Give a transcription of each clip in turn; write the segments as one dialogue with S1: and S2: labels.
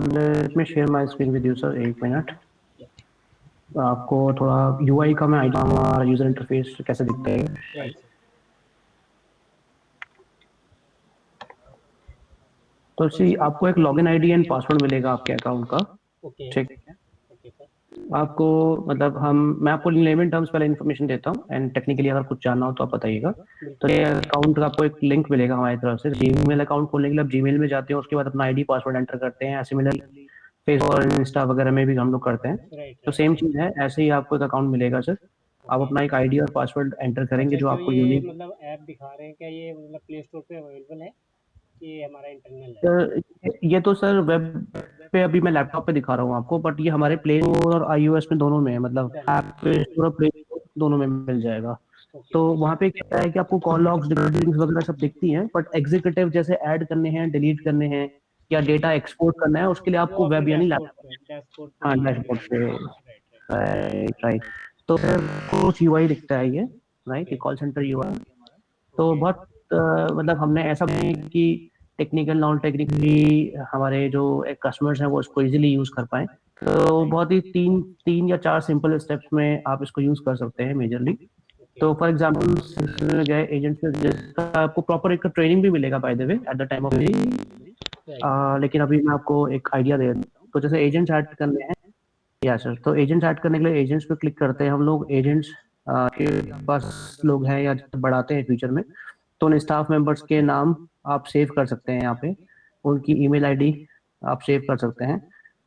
S1: Let me share my screen with you sir, एक minute. आपको थोड़ा यूआई का मैं आइडिया, हमारा यूजर इंटरफेस कैसे दिखता है।
S2: Right sir.
S1: तो सी आपको एक लॉगिन आईडी एंड पासवर्ड मिलेगा आपके अकाउंट का।
S2: ओके
S1: ठीक है।
S2: Okay sir.
S1: आपको मतलब मैं आपको लेमन टर्म्स पहले इन्फॉर्मेशन देता हूँ एंड टेक्निकली अगर कुछ जानना हो तो आप बताइएगा। तो
S2: बिल्कुल।
S1: ये अकाउंट का आपको एक लिंक मिलेगा हमारी तरफ से। जीमेल अकाउंट खोलने के लिए आप जीमेल में जाते हैं, उसके बाद अपना आईडी पासवर्ड एंटर करते हैं। सिमिलरली फेसबुक और इंस्टा वगैरह में भी हम लोग करते हैं।
S2: राइट
S1: तो
S2: राइट।
S1: सेम चीज़ है, ऐसे ही आपको एक अकाउंट मिलेगा सर। आप
S2: ओके।
S1: अपना एक आईडी और पासवर्ड एंटर करेंगे
S2: अच्छा,
S1: जो
S2: जो
S1: आपको
S2: ये
S1: यूनिक।
S2: मतलब ऐप दिखा रहे हैं, क्या ये मतलब प्ले स्टोर पे अवेलेबल है कि ये हमारा इंटरनल है?
S1: सर ये तो सर वेब पे अभी मैं लैपटॉप पे दिखा रहा हूँ आपको, बट ये हमारे प्ले स्टोर और आईओएस में दोनों में है, मतलब
S2: दोनों
S1: ऐप
S2: में।
S1: पे स्टोर और प्ले स्टोर दोनों में मिल जाएगा।
S2: ओके
S1: तो
S2: ओके।
S1: वहाँ पे क्या है कि आपको कॉल लॉग्स, लिंक्स वगैरह सब दिखती हैं, बट एग्जीक्यूटिव जैसे ऐड करने हैं, डिलीट करने हैं या डेटा एक्सपोर्ट करना है, उसके लिए
S2: वो
S1: आपको
S2: अपने
S1: वेब यानी लैपटॉप।
S2: डैशबोर्ड पे
S1: हाँ,
S2: ही
S1: डैशबोर्ड
S2: दिखाएंगे।
S1: पे।
S2: Right right.
S1: Right right. तो सर कुछ यूआई दिखता है ये। राइट, ये
S2: ओके
S1: कॉल सेंटर यूआई। तो
S2: ओके।
S1: बहुत मतलब हमने ऐसा नहीं है कि टेक्निकल नॉन टेक्निकली हमारे जो एक कस्टमर्स हैं वो इसको इजीली यूज कर पाए। तो
S2: राइट।
S1: बहुत ही तीन तीन या चार सिंपल स्टेप्स में आप इसको यूज कर सकते हैं मेजरली।
S2: ओके।
S1: तो फॉर एग्जाम्पल गए एजेंट से, जिसका आपको प्रॉपर एक ट्रेनिंग भी मिलेगा by the way at the time of delivery.
S2: Right.
S1: लेकिन अभी मैं आपको एक आइडिया दे देता हूँ। तो जैसे एजेंट्स ऐड करने हैं, या सर, तो एजेंट्स ऐड करने के लिए एजेंट्स पे क्लिक करते हैं हम लोग। एजेंट्स के पास लोग हैं या जब बढ़ाते हैं फ्यूचर में, तो उन स्टाफ मेंबर्स के नाम आप सेव कर सकते हैं यहाँ पे। उनकी ईमेल आईडी आप सेव कर सकते हैं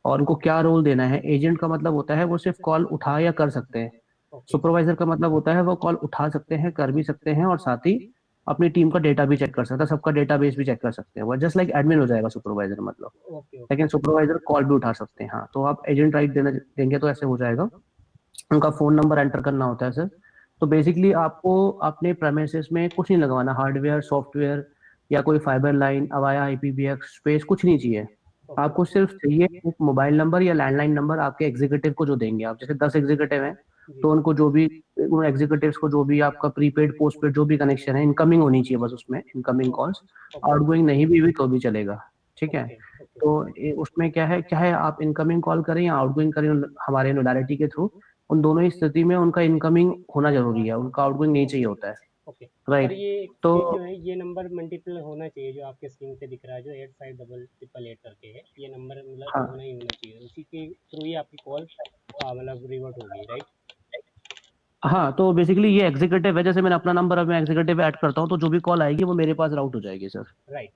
S1: और उनको क्या रोल देना है। एजेंट का मतलब होता है वो सिर्फ कॉल उठा या कर सकते हैं।
S2: ओके।
S1: सुपरवाइजर का मतलब होता है वो कॉल उठा सकते हैं, कर भी सकते हैं और साथ ही अपनी टीम का डेटा भी चेक कर सकता है, सबका डेटाबेस भी चेक कर सकते हैं। वो जस्ट लाइक एडमिन हो जाएगा सुपरवाइजर मतलब।
S2: Okay okay.
S1: लेकिन सुपरवाइजर कॉल भी उठा सकते हैं। हाँ, तो आप एजेंट राइट देना देंगे तो ऐसे हो जाएगा। उनका फोन नंबर एंटर करना होता है सर। तो बेसिकली आपको अपने प्रेमिसेस में कुछ नहीं लगवाना, हार्डवेयर सॉफ्टवेयर या कोई फाइबर लाइन, अवाया IPV6 स्पेस कुछ नहीं चाहिए।
S2: ओके
S1: आपको सिर्फ चाहिए एक मोबाइल नंबर या लैंडलाइन नंबर आपके एग्जीक्यूटिव को जो देंगे आप। जैसे 10 एग्जीक्यूटिव हैं
S2: जी।
S1: तो उनको जो भी, उन एग्जीक्यूटिव्स को जो भी आपका प्रीपेड पोस्टपेड जो भी कनेक्शन है, इनकमिंग होनी चाहिए बस उसमें, इनकमिंग कॉल्स।
S2: ओके
S1: आउटगोइंग नहीं भी तो भी चलेगा। ठीक है।
S2: Okay okay.
S1: तो उसमें क्या है, चाहे आप इनकमिंग कॉल करें या आउटगोइंग करें हमारे नोडालिटी के थ्रू, उन दोनों ही स्थिति में उनका इनकमिंग होना जरूरी है, उनका आउटगोइंग नहीं चाहिए
S2: ओके
S1: होता है।
S2: ओके। Sir,
S1: right. तो
S2: ये जो है, ये नंबर मल्टीपल होना चाहिए जो आपके स्क्रीन पे दिख रहा है, जो 858888 करके है, ये नंबर मतलब
S1: हाँ
S2: होना ही होना चाहिए, उसी के थ्रू ही आपकी कॉल मतलब रिवर्ट होगी, राइट?
S1: हाँ, तो बेसिकली ये एग्जीक्यूटिव है। जैसे मैंने अपना नंबर, अब मैं एग्जीक्यूटिव ऐड करता हूँ तो जो भी कॉल आएगी वो मेरे पास राउट हो जाएगी सर।
S2: राइट।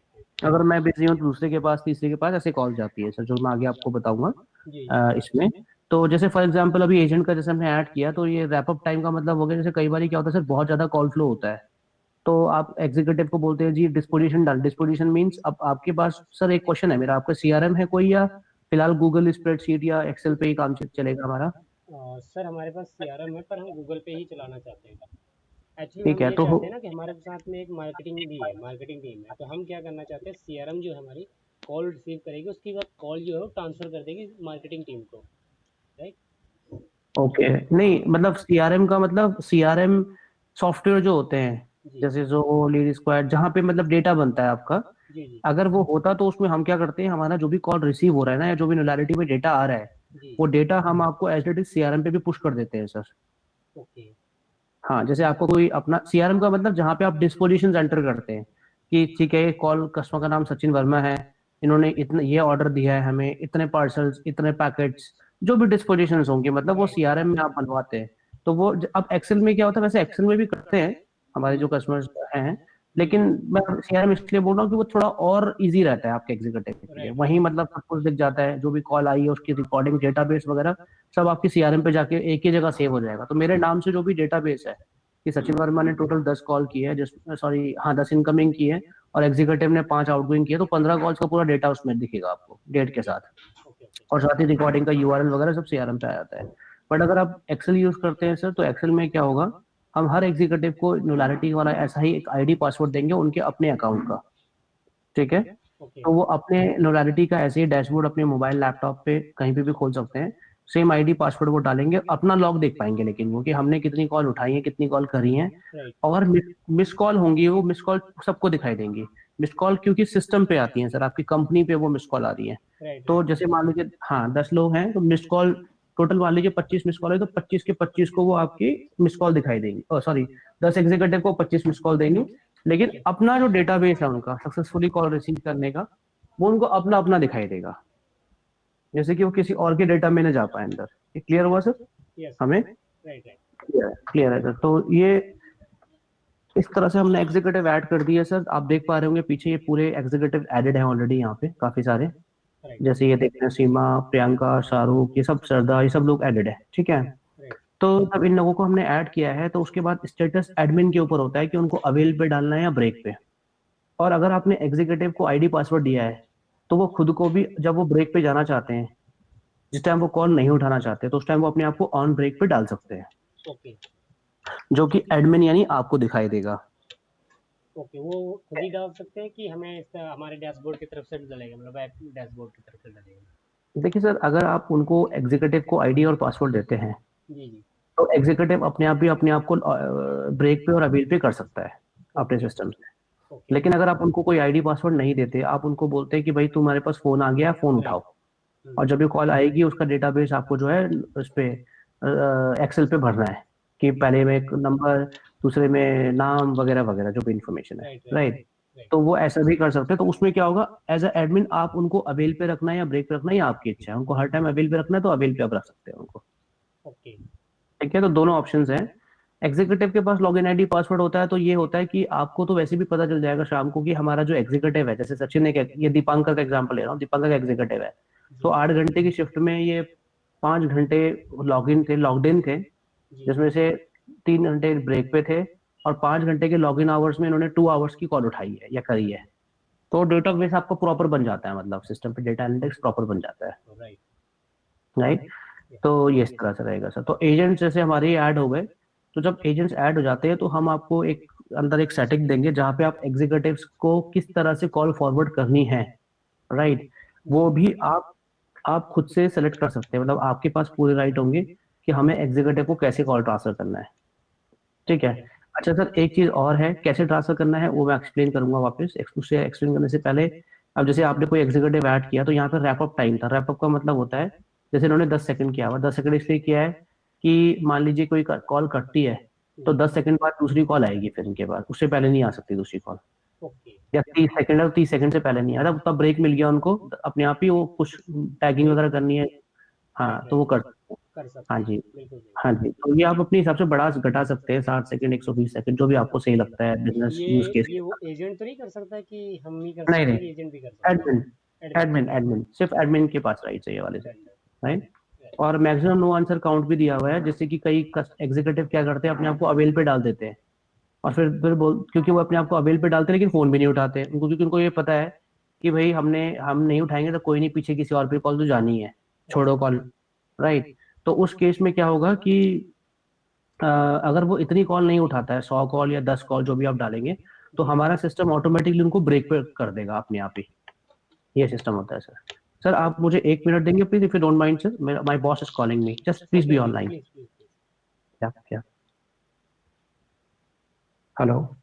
S1: अगर मैं बिजी हूँ तो दूसरे के पास, तीसरे के पास, ऐसे कॉल जाती है सर, जो मैं आगे आपको बताऊंगा
S2: जी जी।
S1: इसमें। तो जैसे फॉर एग्जांपल अभी एजेंट का जैसे हमने ऐड किया, तो ये रैप अप टाइम का मतलब हो गया। जैसे कई बार क्या होता है सर, बहुत ज्यादा कॉल फ्लो होता है, तो आप एग्जीक्यूटिव को बोलते हैं जी डिस्पोजिशन डाल। डिस्पोजिशन मींस अब आपके पास सर एक क्वेश्चन है मेरा, आपका सीआरएम है कोई, या फिलहाल गूगल स्प्रेडशीट या एक्सेल पे ही काम चलेगा हमारा।
S2: सर, हमारे पास सीआरएम है, पर हम गूगल पे ही चलाना चाहते हैं। एक्चुअली
S1: ठीक
S2: हम
S1: है
S2: ये
S1: तो
S2: चाहते हैं ना कि हमारे साथ में एक मार्केटिंग भी है, मार्केटिंग टीम है, तो हम क्या करना चाहते हैं, सीआरएम जो है हमारी कॉल रिसीव करेगी, उसके बाद कॉल जो है वो ट्रांसफर कर देगी मार्केटिंग टीम को, राइट?
S1: ओके, नहीं मतलब सीआरएम का मतलब सीआरएम सॉफ्टवेयर जो होते हैं,
S2: जी
S1: जैसे जो लीड स्क्वाड जहाँ पे मतलब डेटा बनता है आपका,
S2: जी जी
S1: अगर वो होता तो उसमें हम क्या करते हैं, हमारा जो भी कॉल रिसीव हो रहा है ना या जो भी नोडालिटी में डेटा आ रहा है,
S2: जी।
S1: वो डेटा हम आपको एज इट इज सीआरएम पे भी पुश कर देते हैं सर।
S2: ओके
S1: हाँ, जैसे आपको कोई अपना सीआरएम का मतलब जहाँ पे आप डिस्पोजिशन एंटर करते हैं कि ठीक है, कॉल कस्टमर का नाम सचिन वर्मा है, इन्होंने इतने ये ऑर्डर दिया है हमें, इतने पार्सल्स, इतने पैकेट्स, जो भी डिस्पोजिशन होंगे मतलब वो
S2: राइट।
S1: सीआरएम में आप बनवाते हैं। तो वो अब एक्सेल में क्या होता है, वैसे एक्सेल में भी करते हैं हमारे जो कस्टमर्स हैं,
S2: जी
S1: लेकिन मैं सीआरएम इसलिए बोल रहा हूँ कि वो थोड़ा और इजी रहता है आपके एग्जीक्यूटिव के लिए।
S2: राइट
S1: वहीं
S2: राइट।
S1: मतलब सब कुछ दिख जाता है, जो भी कॉल आई है उसकी रिकॉर्डिंग, डेटाबेस वगैरह सब आपकी सीआरएम पे जाके एक ही जगह सेव हो जाएगा। तो मेरे नाम से जो भी डेटाबेस है कि सचिन वर्मा ने टोटल 10 कॉल की है, जिस सॉरी हाँ 10 इनकमिंग की है और एग्जीक्यूटिव ने 5 आउटगोइंग की है, तो 15 कॉल्स का पूरा डेटा उसमें दिखेगा आपको डेट के
S2: ओके
S1: साथ।
S2: Okay okay.
S1: और साथ ही रिकॉर्डिंग का यूआरएल वगैरह सब सीआरएम पे आ जाता है। बट अगर आप एक्सेल यूज करते हैं सर, तो एक्सेल में क्या होगा, हम हर एग्जीक्यूटिव को न्यूलारिटी वाला ऐसा ही एक आईडी पासवर्ड देंगे उनके अपने अकाउंट का। ठीक है।
S2: ओके
S1: तो वो अपने नोडालिटी का ऐसे ही डैशबोर्ड अपने मोबाइल लैपटॉप पे कहीं पे भी खोल सकते हैं। सेम आईडी पासवर्ड वो डालेंगे, अपना लॉग देख पाएंगे लेकिन वो, कि हमने कितनी कॉल उठाई है, कितनी कॉल करी है।
S2: राइट
S1: और मिस कॉल होंगी, वो मिस कॉल सबको दिखाई देंगी। मिस कॉल क्योंकि सिस्टम पे आती है सर, आपकी कंपनी पे वो मिस कॉल आ रही है।
S2: राइट
S1: तो
S2: राइट।
S1: जैसे मान लीजिए हाँ 10 लोग हैं तो मिस कॉल टोटल मान लीजिए 25 मिस कॉल है, तो 25 के 25 को वो आपकी मिस कॉल दिखाई देंगी, सॉरी 10 एग्जीक्यूटिव को 25 मिस कॉल देंगे। लेकिन
S2: ओके
S1: अपना जो डेटाबेस है उनका सक्सेसफुली कॉल रिसीव करने का, वो उनको अपना अपना दिखाई देगा, जैसे कि वो किसी और के डेटा में न जा पाए अंदर। ये क्लियर हुआ सर
S2: यस
S1: हमें?
S2: Right right.
S1: क्लियर है सर। तो ये इस तरह से हमने एग्जीक्यूटिव ऐड कर दिए सर। आप देख पा रहे होंगे पीछे ये पूरे एग्जीक्यूटिव एडेड हैं ऑलरेडी यहाँ पे काफी सारे।
S2: राइट
S1: जैसे ये देखते हैं सीमा, प्रियंका, शाहरुख, ये सब, श्रद्धा, ये सब लोग एडेड है, ठीक है।
S2: राइट।
S1: तो जब इन लोगों को हमने ऐड किया है तो उसके बाद स्टेटस एडमिन के ऊपर होता है कि उनको अवेल पे डालना है या ब्रेक पे। और अगर आपने एग्जीक्यूटिव को आईडी पासवर्ड दिया है तो वो खुद को भी, जब वो ब्रेक पे जाना चाहते हैं, जिस टाइम वो कॉल नहीं उठाना चाहते, तो उस टाइम वो अपने आप को ऑन ब्रेक पे डाल सकते हैं,
S2: ओके
S1: जो कि एडमिन यानी आपको दिखाई देगा।
S2: ओके, वो खुद ही डाल सकते हैं कि हमें इसका हमारे डैशबोर्ड की तरफ से डलेगा, मतलब ऐप डैशबोर्ड की तरफ से डलेगा?
S1: देखिए सर, अगर आप उनको एग्जीक्यूटिव को आईडी और पासवर्ड देते हैं
S2: जी जी।
S1: तो एग्जीक्यूटिव अपने आप भी अपने आप को ब्रेक पे और अवेल पे कर सकता है अपने
S2: ओके
S1: सिस्टम से।
S2: ओके।
S1: लेकिन अगर आप उनको कोई आईडी पासवर्ड नहीं देते, आप उनको बोलते हैं कि भाई तुम्हारे पास फोन आ गया, फोन
S2: राइट।
S1: उठाओ, और जब ये कॉल आएगी उसका डेटाबेस आपको जो है उस पे एक्सेल पे भरना है, कि पहले में एक नंबर, दूसरे में नाम वगैरह वगैरह जो भी इंफॉर्मेशन है,
S2: right right
S1: right.
S2: Right right.
S1: तो वो ऐसा भी कर सकते हैं। तो उसमें क्या होगा, एज अ एडमिन आप उनको अवेल पे रखना है या ब्रेक पे रखना है, या आपकी इच्छा है। उनको हर टाइम अवेल पे रखना है तो अवेल पे आप रख सकते हैं उनको,
S2: ओके।
S1: ठीक है। तो दोनों ऑप्शंस हैं। एग्जीक्यूटिव के पास लॉगिन आईडी पासवर्ड होता है, तो ये होता है कि आपको तो वैसे भी पता चल जाएगा शाम को कि हमारा जो एग्जीक्यूटिव है, जैसे सचिन ने ये दीपांकर का एग्जांपल ले रहा हूँ, दीपांकर का एग्जीक्यूटिव है, तो
S2: जी
S1: 8 घंटे की शिफ्ट में ये 5 घंटे लॉगिन थे, लॉग्ड इन थे,
S2: जी।
S1: जिसमें से 3 घंटे ब्रेक पे थे, और 5 घंटे के लॉगिन आवर्स में इन्होंने 2 आवर्स की कॉल उठाई है या करी है। तो डेटाबेस आपका प्रॉपर बन जाता है, मतलब सिस्टम पे डेटा एनालिटिक्स प्रॉपर बन जाता है,
S2: राइट।
S1: राइट। तो ये इस तरह से रहेगा सर। तो एजेंट्स जैसे हमारे ऐड हो गए, तो जब एजेंट्स ऐड हो जाते हैं तो हम आपको एक अंदर एक सेटिंग देंगे जहाँ पे आप एग्जीक्यूटिव्स को किस तरह से कॉल फॉरवर्ड करनी है, राइट।
S2: जी
S1: वो भी आप खुद से सेलेक्ट कर सकते हैं, मतलब आपके पास पूरे राइट होंगे कि हमें एग्जीक्यूटिव को कैसे कॉल ट्रांसफर करना है, ठीक है।
S2: ओके।
S1: अच्छा सर, एक चीज और है, कैसे ट्रांसफर करना है वो मैं एक्सप्लेन करूंगा वापस। उससे एक्सप्लेन करने से पहले, अब जैसे आपने कोई एग्जीक्यूटिव ऐड किया तो यहाँ पे रैपअप टाइम था। रैपअप का मतलब होता है, जैसे इन्होंने 10 सेकंड किया हुआ, 10 सेकंड इसलिए किया है कि मान लीजिए कोई कॉल कटती है तो
S2: जी
S1: 10 सेकंड बाद दूसरी कॉल आएगी, फिर इनके बाद उससे पहले नहीं आ सकती दूसरी कॉल।
S2: ओके।
S1: या 30 सेकंड है तो 30 सेकंड से पहले नहीं आ रहा, तब ब्रेक मिल गया उनको, अपने आप ही वो कुछ टैगिंग
S2: ब्रेक।
S1: वगैरह करनी है,
S2: राइट
S1: हाँ तो
S2: राइट।
S1: वो कर सकते हैं।
S2: कर
S1: हाँ
S2: सकते हैं,
S1: जी,
S2: बिल्कुल
S1: हाँ
S2: बिल्कुल।
S1: जी। तो ये आप अपने हिसाब से बढ़ा घटा सकते हैं, 60 सेकंड, 120 सेकंड, जो भी आपको सही लगता है बिजनेस यूज केस के
S2: ये वो
S1: हिसाब
S2: एजेंट तो नहीं कर सकता कि हम ही कर
S1: से। नहीं
S2: सकते
S1: नहीं,
S2: हैं, एजेंट भी कर सकता
S1: एडमिन,
S2: है? एडमिन।
S1: एडमिन सिर्फ एडमिन के पास राइट है ये वाले सर,
S2: राइट
S1: राइट।
S2: राइट।
S1: और मैक्सिमम नो आंसर काउंट भी दिया हुआ है, जैसे कि कई एग्जीक्यूटिव क्या करते हैं, अपने आप को अवेल पे डाल देते हैं, और फिर बोल, क्योंकि वो अपने आप को अवेल पे डालते हैं लेकिन फोन भी नहीं उठाते उनको, क्योंकि उनको ये पता है कि भाई हम नहीं उठाएंगे तो कोई नहीं, पीछे किसी और पे कॉल तो जानी है, छोड़ो
S2: ओके।
S1: Call, right. तो उस केस में क्या होगा कि अगर वो इतनी कॉल नहीं उठाता है, 100 कॉल या 10 कॉल जो भी आप डालेंगे, तो
S2: जी
S1: हमारा सिस्टम ऑटोमेटिकली उनको ब्रेक पे कर देगा अपने आप ही। ये सिस्टम होता है सर। सर आप मुझे 1 मिनट देंगे please, if you don't mind sir, my boss is calling me, just please
S2: okay
S1: be
S2: okay,
S1: online.
S2: Please please please.
S1: क्या क्या? हेलो।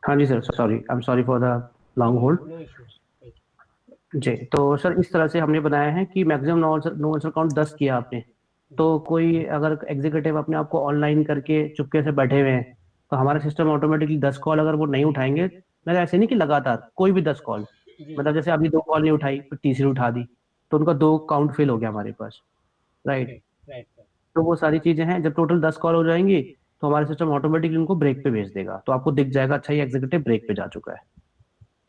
S1: हाँ जी sir, sorry, I am sorry for the long hold.
S2: No issue.
S1: जी, तो sir इस तरह से हमने बनाया है कि मैक्सिमम नो आंसर काउंट 10 किया आपने,
S2: जी
S1: तो कोई अगर एग्जीक्यूटिव अपने आप को ऑनलाइन करके चुपके से बैठे हुए हैं, तो हमारा सिस्टम ऑटोमेटिकली 10 कॉल अगर वो नहीं उठाएंगे, मतलब ऐसे नहीं कि लगातार कोई भी 10 कॉल,
S2: जी
S1: मतलब जैसे अभी 2 कॉल नहीं उठाई फिर तीसरी उठा दी, तो उनका 2 काउंट फेल हो गया हमारे पास, राइट।
S2: Right right sir.
S1: तो वो सारी चीजें हैं, जब टोटल 10 कॉल हो जाएंगी तो हमारा सिस्टम ऑटोमेटिकली उनको ब्रेक पे भेज देगा, तो आपको दिख जाएगा अच्छा ये एग्जीक्यूटिव ब्रेक पे जा चुका है,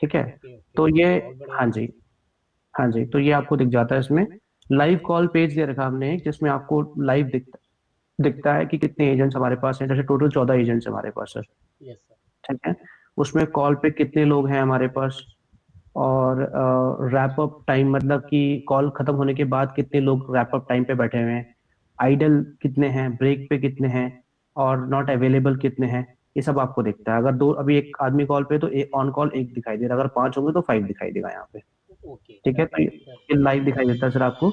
S1: ठीक है।
S2: ओके ओके,
S1: तो ये,
S2: बहुत बढ़िया
S1: हाँ
S2: सर।
S1: जी, हाँ जी, तो ये आपको दिख जाता है इसमें। लाइव कॉल पेज दे रखा हमने एक, जिसमें आपको लाइव दिखता है कि कितने एजेंट्स हमारे पास हैं, जैसे टोटल 14 एजेंट्स हमारे पास है,
S2: यस सर।
S1: ठीक है। उसमें कॉल पे कितने लोग हैं हमारे पास, और रैप अप टाइम, मतलब कि कॉल खत्म होने के बाद कितने लोग रैप अप टाइम पे बैठे हुए हैं, आइडल कितने हैं, ब्रेक पे कितने हैं, और नॉट अवेलेबल कितने हैं, ये सब आपको दिखता है। अगर दो, अभी एक आदमी कॉल पे तो ऑन कॉल एक दिखाई दे रहा है, अगर 5 होंगे तो 5 दिखाई देगा यहाँ पे,
S2: ओके
S1: ठीक है। तो
S2: सर।
S1: ये लाइव दिखाई देता है सर आपको।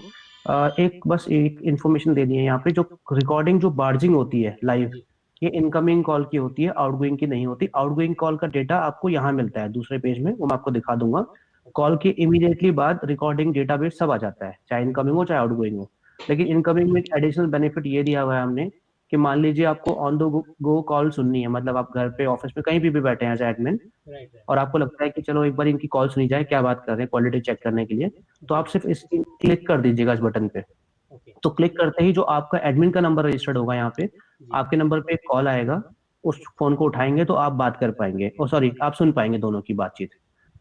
S1: एक बस एक इन्फॉर्मेशन देनी है यहाँ पे, जो रिकॉर्डिंग जो बार्जिंग होती है लाइव,
S2: जी
S1: ये इनकमिंग कॉल की होती है, आउटगोइंग की नहीं होती। आउटगोइंग कॉल का डेटा आपको यहाँ मिलता है दूसरे पेज में, वो मैं आपको दिखा दूंगा।
S2: ओके
S1: कॉल के इमीडिएटली बाद रिकॉर्डिंग डेटाबेस सब आ जाता है, चाहे इनकमिंग हो चाहे आउटगोइंग हो। लेकिन इनकमिंग में एक एडिशनल बेनिफिट ये दिया हुआ है हमने, कि मान लीजिए आपको ऑन द गो कॉल सुननी है, मतलब आप घर पे, ऑफिस में, कहीं भी बैठे हैं एज एडमिन,
S2: राइट राइट।
S1: और आपको लगता है कि चलो एक बार इनकी कॉल सुनी जाए, क्या बात कर रहे हैं, क्वालिटी चेक करने के लिए, तो
S2: जी
S1: आप सिर्फ इस क्लिक कर दीजिएगा इस बटन पे।
S2: ओके।
S1: तो क्लिक करते ही जो आपका एडमिन का नंबर रजिस्टर्ड होगा यहाँ पे,
S2: जी
S1: आपके नंबर पे एक कॉल आएगा, उस फोन को उठाएंगे तो आप बात कर पाएंगे, ओ सॉरी, आप सुन पाएंगे दोनों की बातचीत,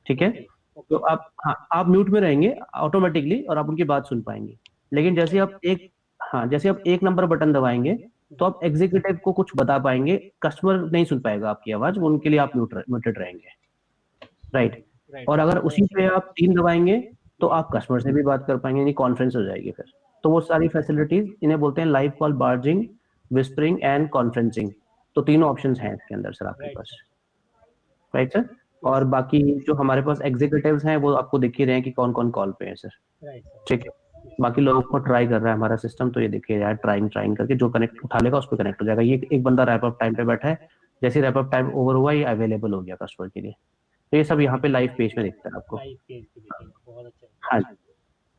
S1: ठीक है।
S2: ओके
S1: तो
S2: ओके।
S1: आप, हाँ, आप म्यूट में रहेंगे ऑटोमेटिकली, और आप उनकी बात सुन पाएंगे। लेकिन जैसे
S2: राइट।
S1: आप एक, हाँ, जैसे आप एक नंबर बटन दबाएंगे, तो
S2: जी
S1: आप एग्जीक्यूटिव को कुछ बता पाएंगे, कस्टमर नहीं सुन पाएगा आपकी आवाज, वो उनके लिए आप म्यूटेड रहेंगे, राइट।
S2: राइट
S1: और
S2: सर,
S1: अगर
S2: बहुत
S1: उसी
S2: अच्छी
S1: पे
S2: बात है।
S1: आप 3 दबाएंगे, तो
S2: जी
S1: आप कस्टमर से भी बात कर पाएंगे, यानी कॉन्फ्रेंस हो जाएगी फिर। तो वो सारी फैसिलिटीज, इन्हें बोलते हैं live call barging, whispering and conferencing. तो तीनों ऑप्शंस हैं इसके अंदर सर आपके
S2: राइट
S1: पास,
S2: सर।
S1: Right sir.
S2: यस
S1: और
S2: सर।
S1: बाकी जो हमारे पास एग्जीक्यूटिव्स हैं वो आपको दिख ही रहे हैं कि कौन कौन कॉल पे हैं सर,
S2: राइट सर।
S1: ठीक है। बाकी लोगों को ट्राई कर रहा है हमारा सिस्टम, तो ये देखिए यार, ट्राइंग ट्राइंग करके जो कनेक्ट उठा लेगा उस पर कनेक्ट हो जाएगा। ये एक बंदा रैप अप टाइम पे बैठा है, जैसे रैप अप टाइम ओवर हुआ, ये अवेलेबल हो गया कस्टमर के लिए। तो ये सब यहाँ पे लाइव पेज में दिखता है आपको।
S2: लाइव पेज पे दिखेगा, बहुत अच्छा है।
S1: हाँ,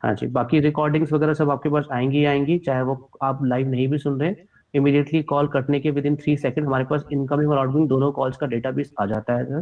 S1: हाँ जी, बाकी रिकॉर्डिंग्स वगैरह सब आपके पास आएंगी ही आएंगी, चाहे वो आप लाइव नहीं भी सुन रहे हैं, इमीडिएटली कॉल कटने के विद इन 3 सेकंड हमारे पास इनकमिंग और आउटगोइंग दोनों कॉल्स का डेटाबेस आ जाता है सर।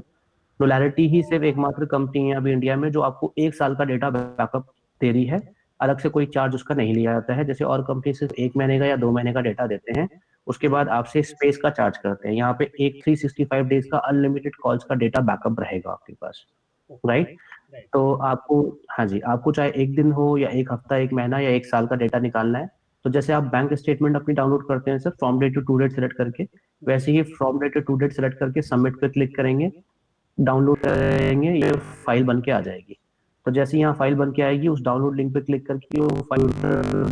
S1: डोलैरिटी ही सिर्फ एकमात्र कंपनी है अभी इंडिया में जो आपको 1 साल का डेटा बैकअप दे रही है, अलग से कोई चार्ज उसका नहीं लिया जाता है। जैसे और कंपनी सिर्फ 1 महीने का या 2 महीने का डेटा देते हैं, उसके
S2: जी
S1: बाद आपसे स्पेस का चार्ज करते हैं। यहाँ पे एक 365 डेज का अनलिमिटेड कॉल्स का डेटा बैकअप रहेगा आपके पास,
S2: ओके।
S1: राइट।
S2: राइट।
S1: तो आपको, हाँ जी, आपको चाहे एक दिन हो या एक हफ्ता, एक महीना या 1 साल का डेटा निकालना है, तो जैसे आप बैंक स्टेटमेंट अपनी डाउनलोड करते हैं sir, from date to to date select करके,
S2: जी
S1: वैसे ही from date to to date select करके सबमिट पे क्लिक करेंगे, डाउनलोड करेंगे, ये फाइल बन के आ जाएगी। तो जैसे यहाँ फाइल बन के आएगी, उस डाउनलोड लिंक पे क्लिक करके वो फाइल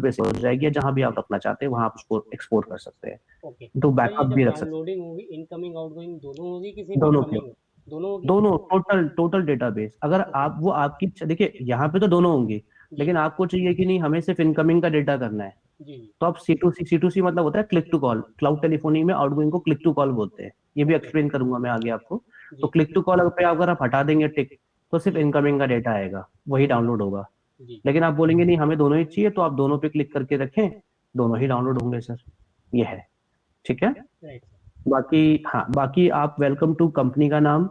S1: पे सेव हो जाएगी, या जहाँ भी आप रखना चाहते हैं वहाँ आप उसको एक्सपोर्ट कर सकते हैं,
S2: ओके।
S1: तो
S2: सर ये
S1: बैकअप
S2: जब
S1: भी रख सकते
S2: डाउनलोडिंग होगी, इनकमिंग आउटगोइंग दोनों होगी कि
S1: हैं
S2: सिर्फ
S1: दोनों के,
S2: इनकमिंग? दोनों होगी।
S1: दोनों, टोटल टोटल डेटाबेस। अगर
S2: ओके।
S1: आप, वो आपकी, देखिए यहाँ पे तो दोनों होंगे,
S2: जी
S1: लेकिन
S2: जी
S1: आपको चाहिए कि नहीं हमें सिर्फ इनकमिंग का डेटा करना है,
S2: जी जी।
S1: तो आप C2C मतलब होता है click to call, cloud telephony में आउटगोइंग को क्लिक टू कॉल बोलते हैं, ये भी
S2: ओके।
S1: एक्सप्लेन करूंगा मैं आगे आपको। तो
S2: जी
S1: क्लिक टू कॉल पे अगर आप हटा देंगे टिक, तो सिर्फ
S2: जी
S1: इनकमिंग का डेटा आएगा, वही डाउनलोड होगा।
S2: जी।
S1: लेकिन आप बोलेंगे नहीं हमें दोनों ही चाहिए, तो आप दोनों पे क्लिक करके रखें, दोनों ही
S2: जी
S1: डाउनलोड होंगे सर, ये है, ठीक है।
S2: Right sir.
S1: बाकी, हाँ, बाकी आप वेलकम टू कंपनी का नाम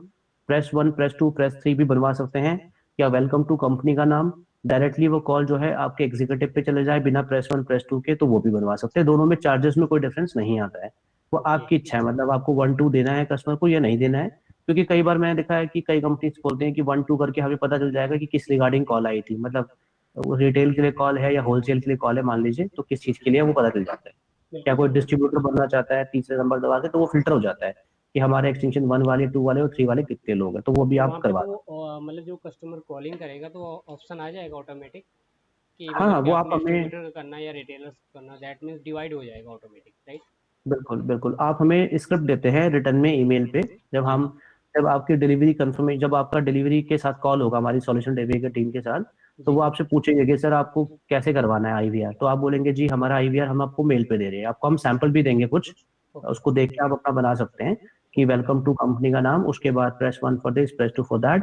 S1: प्रेस 1, प्रेस 2, प्रेस 3 भी बनवा सकते हैं, या वेलकम टू कंपनी का नाम डायरेक्टली वो कॉल जो है आपके एग्जीक्यूटिव पे चले जाए बिना प्रेस 1, प्रेस 2 के, तो वो भी बनवा सकते हैं। दोनों में चार्जेस में कोई डिफरेंस नहीं आता है, वो
S2: ओके।
S1: आपकी इच्छा है, मतलब आपको 1-2 देना है कस्टमर को या नहीं देना है। क्योंकि कई बार मैंने देखा है कि कई कंपनीज बोलते हैं कि 1-2 करके हमें पता चल जाएगा कि किस रिगार्डिंग कॉल आई थी, मतलब वो रिटेल के लिए कॉल है या होलसेल के लिए कॉल है मान लीजिए, तो किस चीज के लिए वो पता चल जाता है। या
S2: बिल्कुल
S1: कोई
S2: बिल्कुल।
S1: डिस्ट्रीब्यूटर बनना चाहता है तीसरे नंबर दबा के, तो वो फिल्टर हो जाता है कि हमारे एक्सटेंशन 1 वाले, 2 वाले और 3 वाले कितने लोग हैं, तो वो भी
S2: तो
S1: आप
S2: वहाँ पे
S1: करवा
S2: वो
S1: सकते
S2: मतलब जो कस्टमर कॉलिंग करेगा तो ऑप्शन आ जाएगा ऑटोमेटिक कि
S1: हैं। हाँ
S2: मतलब
S1: हाँ,
S2: कि
S1: वो आप
S2: आपको
S1: हमें,
S2: डिस्ट्रीब्यूटर का करना है या रिटेलर्स का करना, दैट मीन्स डिवाइड हो जाएगा ऑटोमेटिक, राइट?
S1: बिल्कुल बिल्कुल, आप हमें स्क्रिप्ट देते हैं रिटर्न में ईमेल पे, जब
S2: जी
S1: हम, जब आपकी डिलीवरी कंफर्मेशन, जब आपका डिलीवरी के साथ कॉल होगा हमारी सॉल्यूशन डिलीवरी की टीम के साथ, तो
S2: जी।
S1: वो आपसे पूछेंगे कि सर आपको कैसे करवाना है आईवीआर, तो आप बोलेंगे जी हमारा आईवीआर हम आपको मेल पे दे रहे हैं, आपको हम सैंपल भी देंगे कुछ,
S2: ओके।
S1: उसको देख के आप अपना बना सकते हैं। कि वेलकम टू कंपनी का नाम, उसके बाद press 1 for this, press 2 for that.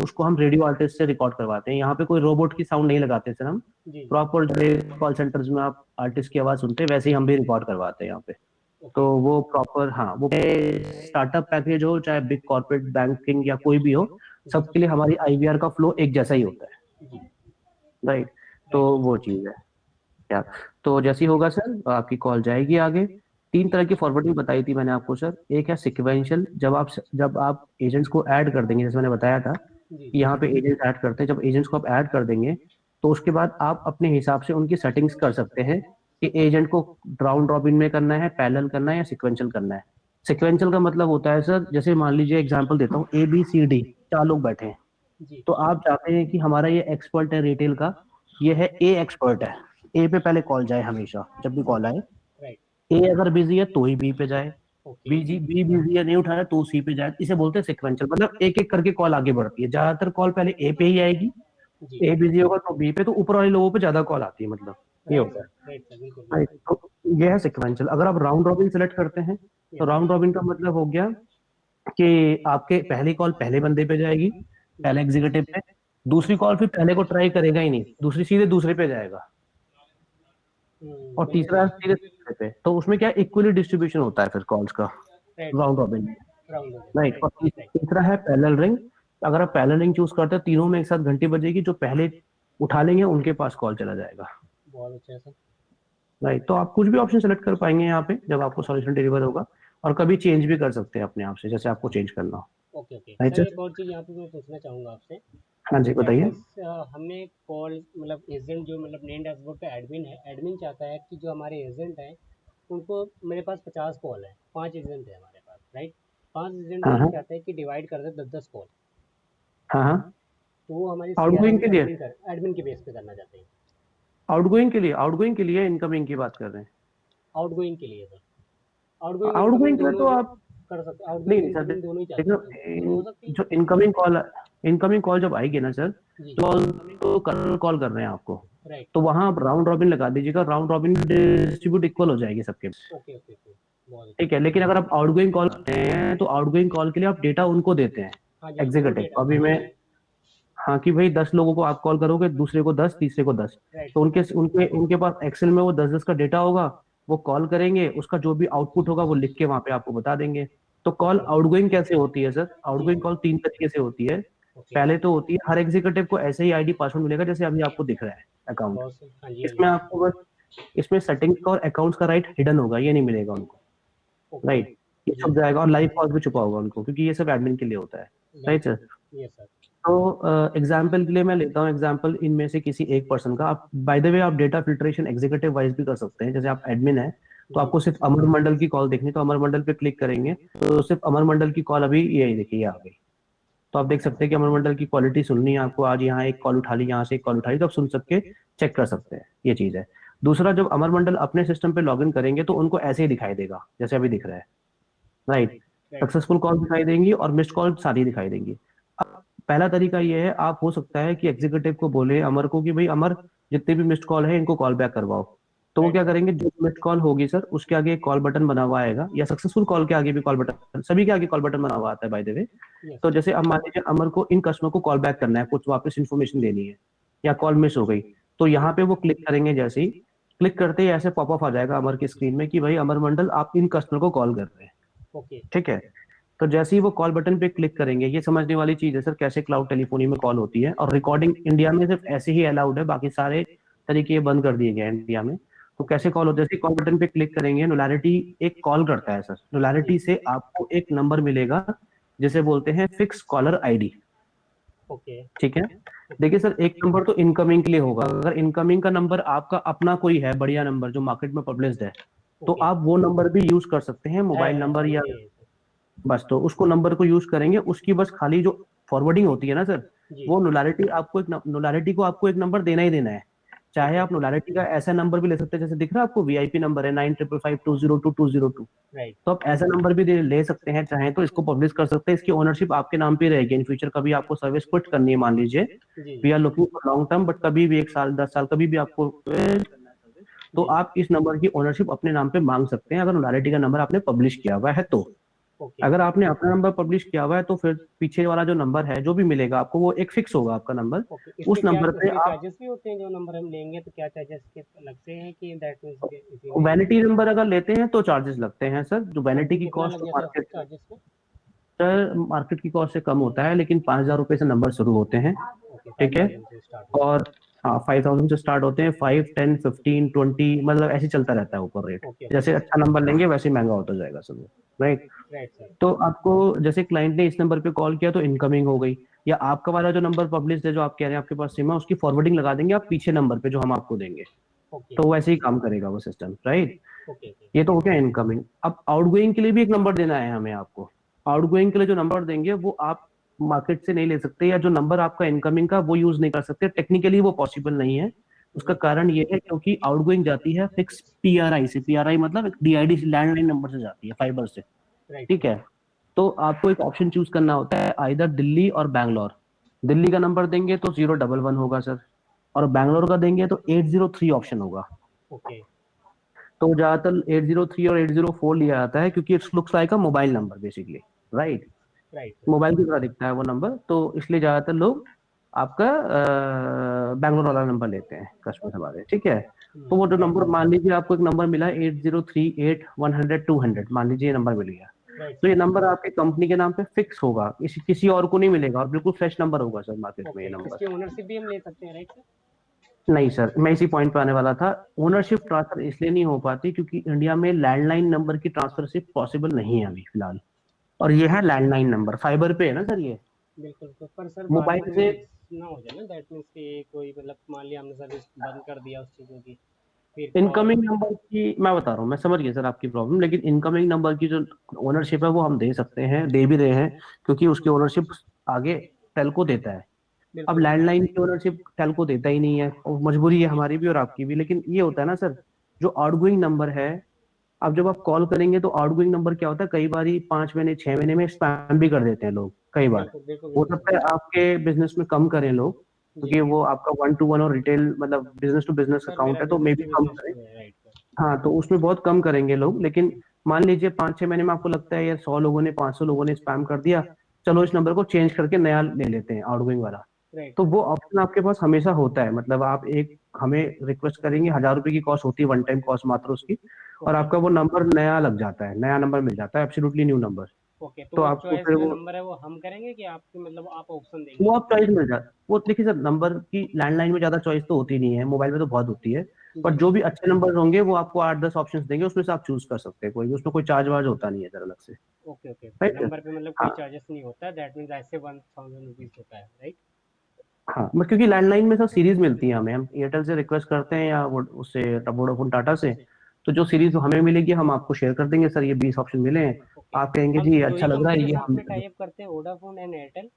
S1: उसको हम रेडियो आर्टिस्ट से रिकॉर्ड करवाते हैं। यहाँ पे कोई रोबोट की साउंड नहीं लगाते सर हम।
S2: जी।
S1: प्रॉपर जैसे कॉल सेंटर्स में आप आर्टिस्ट की आवाज सुनते हैं वैसे ही हम भी रिकॉर्ड करवाते हैं यहाँ पे। तो
S2: ओके।
S1: वो प्रॉपर, हाँ, वो स्टार्टअप पैकेज हो चाहे बिग कॉर्पोरेट बैंकिंग या कोई भी हो,
S2: जी।
S1: सबके लिए हमारी आईवीआर का फ्लो एक जैसा ही होता है।
S2: जी।
S1: राइट। तो
S2: राइट।
S1: वो चीज है यार। तो जैसे ही होगा सर आपकी कॉल जाएगी आगे। तीन तरह की फॉरवर्डिंग बताई थी मैंने आपको सर। एक है सिक्वेंशियल, जब आप एजेंट्स को ऐड कर देंगे, जैसे मैंने बताया था
S2: जी।
S1: कि यहाँ पे एजेंट्स ऐड करते हैं, जब एजेंट्स को आप ऐड कर देंगे तो उसके बाद आप अपने हिसाब से उनकी सेटिंग्स कर सकते हैं कि एजेंट को राउंड रॉबिन में करना है, पैरेलल करना है या सिक्वेंशियल करना है। सिक्वेंशियल का मतलब होता है सर, जैसे मान लीजिए एग्जांपल देता हूँ, A B C D 4 लोग बैठे हैं।
S2: जी।
S1: तो आप चाहते हैं कि हमारा ये एक्सपर्ट है रिटेल का, ये है ए एक्सपर्ट है, ए पे पहले कॉल जाए हमेशा जब भी
S2: जी।
S1: कॉल आए।
S2: राइट।
S1: ए अगर बिजी है तो ही बी पे जाए,
S2: ओके।
S1: बी बिजी है नहीं उठा रहा है तो सी पे जाए। इसे बोलते हैं सिक्वेंशियल, मतलब एक एक करके कॉल आगे बढ़ती है। ज्यादातर कॉल पहले ए पे ही आएगी,
S2: जी।
S1: ए बिजी होगा तो बी पे, तो ऊपर वाले लोगों पे ज्यादा कॉल आती है, मतलब ये
S2: राइट
S1: होता
S2: सर,
S1: है।
S2: राइट सर, बिल्कुल
S1: राइट।
S2: बिल्कुल।
S1: तो ये है सिक्वेंशियल। अगर आप राउंड रॉबिन सेलेक्ट करते हैं तो
S2: यस
S1: राउंड
S2: सर।
S1: रॉबिन का मतलब हो गया कि आपके पहली कॉल पहले बंदे पे जाएगी,
S2: जी।
S1: पहले एग्जीक्यूटिव पे। दूसरी कॉल फिर पहले को ट्राई करेगा ही नहीं, दूसरी सीधे दूसरे पे जाएगा, और तीसरा
S2: बिल्कुल।
S1: सीधे तीसरे पे। तो उसमें क्या इक्वली डिस्ट्रीब्यूशन होता है फिर कॉल्स का,
S2: राइट
S1: राउंड
S2: सर।
S1: रॉबिन में।
S2: राउंड हो गया,
S1: राइट।
S2: राइट।
S1: और
S2: राइट।
S1: तीसरा है पैरेलल रिंग। अगर आप पैरेलल रिंग चूज करते हैं, तीनों में एक साथ घंटी बजेगी, जो पहले उठा लेंगे उनके पास कॉल चला जाएगा।
S2: बहुत अच्छा है सर।
S1: राइट। तो आप कुछ भी ऑप्शन सेलेक्ट कर पाएंगे यहाँ पे जब आपको सॉल्यूशन डिलीवर होगा, और कभी चेंज भी कर सकते हैं अपने आप से, जैसे आपको चेंज करना हो।
S2: Okay okay
S1: right
S2: sir,
S1: sir.
S2: एक और चीज़ यहाँ पे मैं पूछना चाहूँगा आपसे।
S1: हाँ जी
S2: दैट
S1: बताइए।
S2: मीन्स हमने कॉल मतलब एजेंट जो मतलब नेम डैशबोर्ड पे एडमिन है, एडमिन चाहता है कि जो हमारे एजेंट हैं उनको, मेरे पास 50 कॉल है, 5 एजेंट है हमारे पास, राइट। 5 एजेंट को
S1: हाँ
S2: हम
S1: हाँ।
S2: चाहते हैं कि डिवाइड कर दे 10-10 कॉल।
S1: हाँ हाँ।
S2: तो वो हमारी सीआरएम
S1: आउटगोइंग
S2: में
S1: के लिए,
S2: एडमिन के बेस पे करना चाहते हैं।
S1: आउटगोइंग के लिए इनकमिंग की बात कर रहे हैं।
S2: आउटगोइंग के लिए सर, आउटगोइंग इनकमिंग
S1: आउटगोइंग के लिए
S2: दोनों
S1: तो
S2: जो
S1: आप,
S2: कर सकते,
S1: नहीं
S2: आउटगोइंग
S1: नहीं सर,
S2: इनकमिंग दोनों ही चाहते
S1: देखो
S2: हैं, दोनों हो सकती है।
S1: जो इनकमिंग कॉल जब आएगी ना सर,
S2: जी।
S1: तो कॉल कर रहे हैं आपको,
S2: राइट।
S1: तो वहां आप राउंड रॉबिन लगा दीजिएगा, राउंड रॉबिन डिस्ट्रीब्यूट इक्वल हो जाएगी सबके।
S2: Okay okay okay. बहुत अच्छा।
S1: ठीक है। लेकिन अगर आप आउटगोइंग कॉल करते हैं तो आउटगोइंग कॉल के लिए आप डेटा उनको देते हैं,
S2: हाँ जी, हाँ जी, वो
S1: एग्जीक्यूटिव
S2: डेटा
S1: अभी मैं।
S2: जी।
S1: हाँ, कि भाई 10 लोगों को आप कॉल करोगे, दूसरे को 10, तीसरे को 10।
S2: राइट
S1: तो
S2: सर।
S1: उनके उनके उनके पास एक्सेल में वो 10-10 का डेटा होगा। वो कॉल करेंगे, उसका जो भी आउटपुट होगा वो लिख के वहां पे आपको बता देंगे। तो कॉल
S2: ओके।
S1: आउटगोइंग कैसे होती है सर?
S2: जी
S1: आउटगोइंग
S2: जी।
S1: कॉल तीन तरीके से होती है।
S2: ओके।
S1: पहले तो होती है हर एग्जीक्यूटिव को ऐसे ही आईडी पासवर्ड मिलेगा जैसे अभी आपको दिख रहा है अकाउंट।
S2: बहुत सही, हाँ जी हाँ
S1: इसमें
S2: जी।
S1: आपको बस, इसमें सेटिंग्स का और अकाउंट्स का राइट हिडन होगा, ये नहीं मिलेगा उनको।
S2: ओके।
S1: राइट। ये
S2: जी।
S1: छुप जाएगा, और लाइव कॉल भी छुपा होगा उनको, क्योंकि ये सब एडमिन के लिए होता है। Right sir.
S2: बिल्कुल। Yes sir.
S1: तो एग्जाम्पल के लिए मैं लेता हूँ एग्जाम्पल इनमें से किसी एक पर्सन का। आप बाय द वे आप डेटा फिल्ट्रेशन एग्जीक्यूटिव वाइज भी कर सकते हैं। जैसे आप एडमिन है तो
S2: जी।
S1: आपको सिर्फ अमर मंडल की कॉल देखनी, तो अमर मंडल पे क्लिक करेंगे तो सिर्फ अमर मंडल की कॉल अभी ये देखिए ये आ गई। तो आप देख सकते हैं कि अमर मंडल की क्वालिटी सुननी है आपको, आज यहाँ एक कॉल उठा ली, यहाँ से एक कॉल उठाई, तो आप सुन सकते, चेक कर सकते हैं। ये चीज है। दूसरा, जब अमर मंडल अपने सिस्टम पे लॉग इन करेंगे तो उनको ऐसे ही दिखाई देगा जैसे अभी दिख रहा है। Right.
S2: Right sir.
S1: Successful call दिखाई देंगी और मिस्ड कॉल सारी दिखाई देंगी। अब पहला तरीका ये है, आप हो सकता है कि एग्जीक्यूटिव को बोले अमर को कि भाई अमर, जितने भी मिस्ड कॉल है इनको कॉल बैक करवाओ। तो वो
S2: राइट
S1: क्या
S2: सर।
S1: करेंगे, जो मिस्ड कॉल होगी सर उसके आगे एक कॉल बटन बना हुआ आएगा, या सक्सेसफुल कॉल के आगे भी कॉल बटन, सभी के आगे कॉल बटन बना हुआ आता है बाय द वे।
S2: यस
S1: तो
S2: सर।
S1: जैसे अब मान लीजिए अमर को इन कस्टमर को कॉल बैक करना है, कुछ वापस इन्फॉर्मेशन देनी है, या कॉल मिस हो गई, तो यहाँ पे वो क्लिक करेंगे। जैसे ही क्लिक करते ही ऐसे पॉपअप आ जाएगा अमर की स्क्रीन में कि भाई अमर मंडल आप इन कस्टमर को कॉल कर रहे हैं।
S2: ओके।
S1: ठीक है। तो जैसे ही वो कॉल बटन पे क्लिक करेंगे, ये समझने वाली चीज है सर कैसे क्लाउड टेलीफोनी में कॉल होती है, और रिकॉर्डिंग इंडिया में सिर्फ ऐसे ही अलाउड है, बाकी सारे तरीके बंद कर दिए गए हैं इंडिया में। तो
S2: ओके।
S1: कैसे कॉल होता है, जैसे कॉल बटन पे क्लिक करेंगे, नुलारिटी एक कॉल करता है सर,
S2: जी।
S1: नुलारिटी से आपको एक नंबर मिलेगा जिसे बोलते हैं फिक्स कॉलर आईडी।
S2: ओके।
S1: ठीक है।
S2: ओके।
S1: देखिए सर, एक नंबर तो इनकमिंग के लिए होगा। अगर इनकमिंग का नंबर आपका अपना कोई है बढ़िया नंबर जो मार्केट में पब्लिश्ड है, तो
S2: ओके।
S1: आप वो नंबर भी यूज कर सकते हैं, मोबाइल
S2: है
S1: नंबर या,
S2: मुझे।
S1: बस तो उसको नंबर को यूज करेंगे। उसकी बस खाली जो फॉरवर्डिंग होती है ना सर,
S2: जी।
S1: वो नुलारिटी को आपको एक नंबर देना ही देना है। चाहे
S2: ओके।
S1: आप नुलारिटी का ऐसा नंबर भी ले सकते हैं, जैसे दिख रहा है आपको वीआईपी नंबर है 9555202202।
S2: राइट।
S1: तो आप ऐसा नंबर भी ले सकते हैं, चाहे तो इसको पब्लिश कर सकते हैं। इसकी ओनरशिप आपके नाम पे रहेगी। इन फ्यूचर कभी आपको सर्विस क्विट करनी है, मान लीजिए
S2: G
S1: V
S2: G.
S1: Are looking for long term, but कभी भी 1 साल 10 साल कभी भी आपको तो
S2: जी।
S1: आप इस नंबर की ओनरशिप अपने नाम पे मांग सकते हैं, अगर नुलारिटी का नंबर आपने पब्लिश किया हुआ है तो।
S2: ओके
S1: अगर आपने अपना नंबर पब्लिश किया हुआ है तो फिर पीछे वाला जो नंबर है जो भी मिलेगा आपको, वो एक फिक्स होगा आपका नंबर।
S2: ओके। इस पे
S1: उस
S2: क्या
S1: नंबर पे
S2: इसमें
S1: आप
S2: चार्जेस भी होते हैं? जो नंबर हम लेंगे तो क्या चार्जेस के अलग से हैं कि दैट मीन्स इसी में?
S1: वैनिटी नंबर अगर लेते हैं तो चार्जेस लगते हैं सर। जो वैनिटी
S2: मंथली
S1: की
S2: कितना
S1: कॉस्ट
S2: लग
S1: तो
S2: जाता है
S1: मार्केट
S2: चार्जेस में?
S1: सर मार्केट की कॉस्ट से कम होता है, लेकिन 5,000 रुपये से नंबर शुरू होते हैं।
S2: ओके,
S1: ठीक है।
S2: 5,000 से स्टार्ट होता
S1: और हाँ 5,000 से स्टार्ट होते हैं, 5, 10, 15, 20 मतलब ऐसे चलता रहता है ऊपर रेट।
S2: है। Okay okay.
S1: जैसे अच्छा नंबर लेंगे वैसे महंगा होता जाएगा सर वो। राइट।
S2: Right sir.
S1: तो आपको जैसे क्लाइंट ने इस नंबर पे कॉल किया तो इनकमिंग हो गई, या आपका वाला जो नंबर पब्लिश है जो आप कह रहे हैं आपके पास सिम है, उसकी फॉरवर्डिंग लगा देंगे आप पीछे नंबर पे जो हम आपको देंगे।
S2: ओके
S1: तो वैसे ही काम करेगा वो सिस्टम। राइट।
S2: Okay okay.
S1: ये तो हो गया इनकमिंग। अब आउटगोइंग के लिए भी एक नंबर देना है हमें आपको। आउटगोइंग के लिए जो नंबर देंगे वो आप मार्केट से नहीं ले सकते, या जो नंबर आपका इनकमिंग का वो यूज नहीं कर सकते, टेक्निकली वो पॉसिबल नहीं है। उसका कारण ये है क्योंकि आउटगोइंग जाती है फिक्स पीआरआई से। पीआरआई मतलब एक डीआईडी लैंडलाइन नंबर से जाती है, फाइबर से।
S2: राइट
S1: ठीक
S2: सर।
S1: है। तो आपको एक ऑप्शन चूज करना होता है, आइदर दिल्ली और बैंगलोर। दिल्ली का नंबर देंगे तो 011 होगा सर, और बैंगलोर का देंगे तो 803 ऑप्शन होगा।
S2: ओके।
S1: तो ज्यादातर 803 और 804 लिया जाता है क्योंकि it's looks like a mobile number basically. Right.
S2: Right sir.
S1: Mobile की तरह दिखता है वो नंबर, तो इसलिए ज्यादातर लोग आपका बैंगलोर वाला नंबर लेते हैं कस्टमर हमारे। ठीक है। तो वो जो
S2: राइट
S1: नंबर, मान लीजिए आपको एक नंबर मिला है 8038 100 200, मान लीजिए ये नंबर मिल गया।
S2: राइट
S1: तो ये
S2: सर।
S1: नंबर आपके कंपनी के नाम पे फिक्स होगा, किसी और को नहीं मिलेगा, और बिल्कुल फ्रेश नंबर होगा सर मार्केट में ये
S2: ओके,
S1: नंबर।
S2: इसकी ओनरशिप भी हम ले सकते हैं, राइट सर?
S1: नहीं सर, मैं इसी पॉइंट पे आने वाला था। ओनरशिप ट्रांसफर इसलिए नहीं हो पाती क्योंकि इंडिया में लैंडलाइन नंबर की ट्रांसफरशिप पॉसिबल नहीं है अभी फिलहाल। और ये है लैंडलाइन नंबर, फाइबर पे है ना सर ये।
S2: बिल्कुल। तो पर सर बाद में
S1: मोबाइल
S2: कोई
S1: से
S2: इश्यू ना हो जाए ना, दैट मीन्स कि कोई मतलब मान लिया हमने सर्विस बंद कर दिया उस चीज़ों की, फिर कॉल।
S1: इनकमिंग नंबर की मैं बता रहा हूँ, मैं समझ गया सर आपकी प्रॉब्लम, लेकिन इनकमिंग नंबर की जो ओनरशिप है वो हम दे सकते हैं, दे भी रहे हैं, क्योंकि उसकी ओनरशिप आगे टेलको देता है। अब
S2: बिल्कुल।
S1: लैंडलाइन की ओनरशिप टेलको देता ही नहीं है, और मजबूरी है हमारी भी और आपकी भी। लेकिन ये होता है ना सर, जो आउटगोइंग नंबर है, अब जब आप कॉल करेंगे तो आउटगोइंग नंबर क्या होता है, कई बार 5 महीने 6 महीने में स्पैम भी कर देते हैं लोग कई बार।
S2: बिल्कुल बिल्कुल
S1: हो
S2: बिल्कुल
S1: सकता है
S2: सर।
S1: आपके बिजनेस में कम करें लोग,
S2: जी।
S1: क्योंकि वो आपका 1 to 1 और रिटेल मतलब business to business
S2: sir
S1: account
S2: मेरा
S1: है, तो मे
S2: बिजनेस
S1: भी
S2: टू
S1: कम
S2: बिजनेस
S1: करें।
S2: है, राइट सर।
S1: हाँ, तो उसमें बहुत कम करेंगे लोग। लेकिन मान लीजिए 5 6 महीने में आपको लगता है यार 100 लोगों ने 500 लोगों ने स्पैम कर दिया, चलो इस नंबर को चेंज करके नया ले लेते हैं आउटगोइंग वाला।
S2: राइट
S1: तो
S2: सर।
S1: वो ऑप्शन आपके पास हमेशा होता है। मतलब आप एक हमें रिक्वेस्ट करेंगे, 1,000 रुपए की कॉस्ट होती है, वन टाइम कॉस्ट मात्र उसकी, और
S2: ओके
S1: आपका वो नंबर नया लग जाता है, नया नंबर मिल जाता है, एब्सोल्युटली न्यू नंबर।
S2: ओके। तो
S1: तो
S2: वो
S1: आपको
S2: चॉइस
S1: फिर
S2: जो
S1: वो
S2: नंबर है वो हम करेंगे कि आपके मतलब आप ऑप्शन देंगे
S1: वो
S2: हमें?
S1: आप चॉइस मिल जाता, वो देखिए सर नंबर की लैंडलाइन में ज्यादा चॉइस तो होती नहीं है, मोबाइल में तो बहुत होती है। पर
S2: जी।
S1: जो भी अच्छे नंबर होंगे वो आपको 8 10 ऑप्शंस देंगे, उसमें से आप चूज कर सकते हैं कोई भी, उसमें कोई चार्ज वार्ज होता नहीं है सर अलग से।
S2: Okay okay okay.
S1: Right sir.
S2: Number पे मतलब कोई
S1: हाँ
S2: चार्जेस नहीं होता है, दैट मीन्स ऐसे 1,000 रुपीज़ होता है, राइट?
S1: हाँ, क्योंकि लैंडलाइन में सर सीरीज मिलती है हमें, हम एयरटेल से रिक्वेस्ट करते हैं या उससे वोडाफोन टाटा से, तो जो सीरीज हमें मिलेगी हम आपको शेयर कर देंगे, सर ये 20 ऑप्शन मिले हैं,
S2: ओके।
S1: आप कहेंगे
S2: हम
S1: जी
S2: दो
S1: अच्छा
S2: ही
S1: लग रहा
S2: कंपनी
S1: है
S2: के
S1: ये
S2: साथ
S1: हम।
S2: में टाई अप करते हैं, Vodafone and Airtel.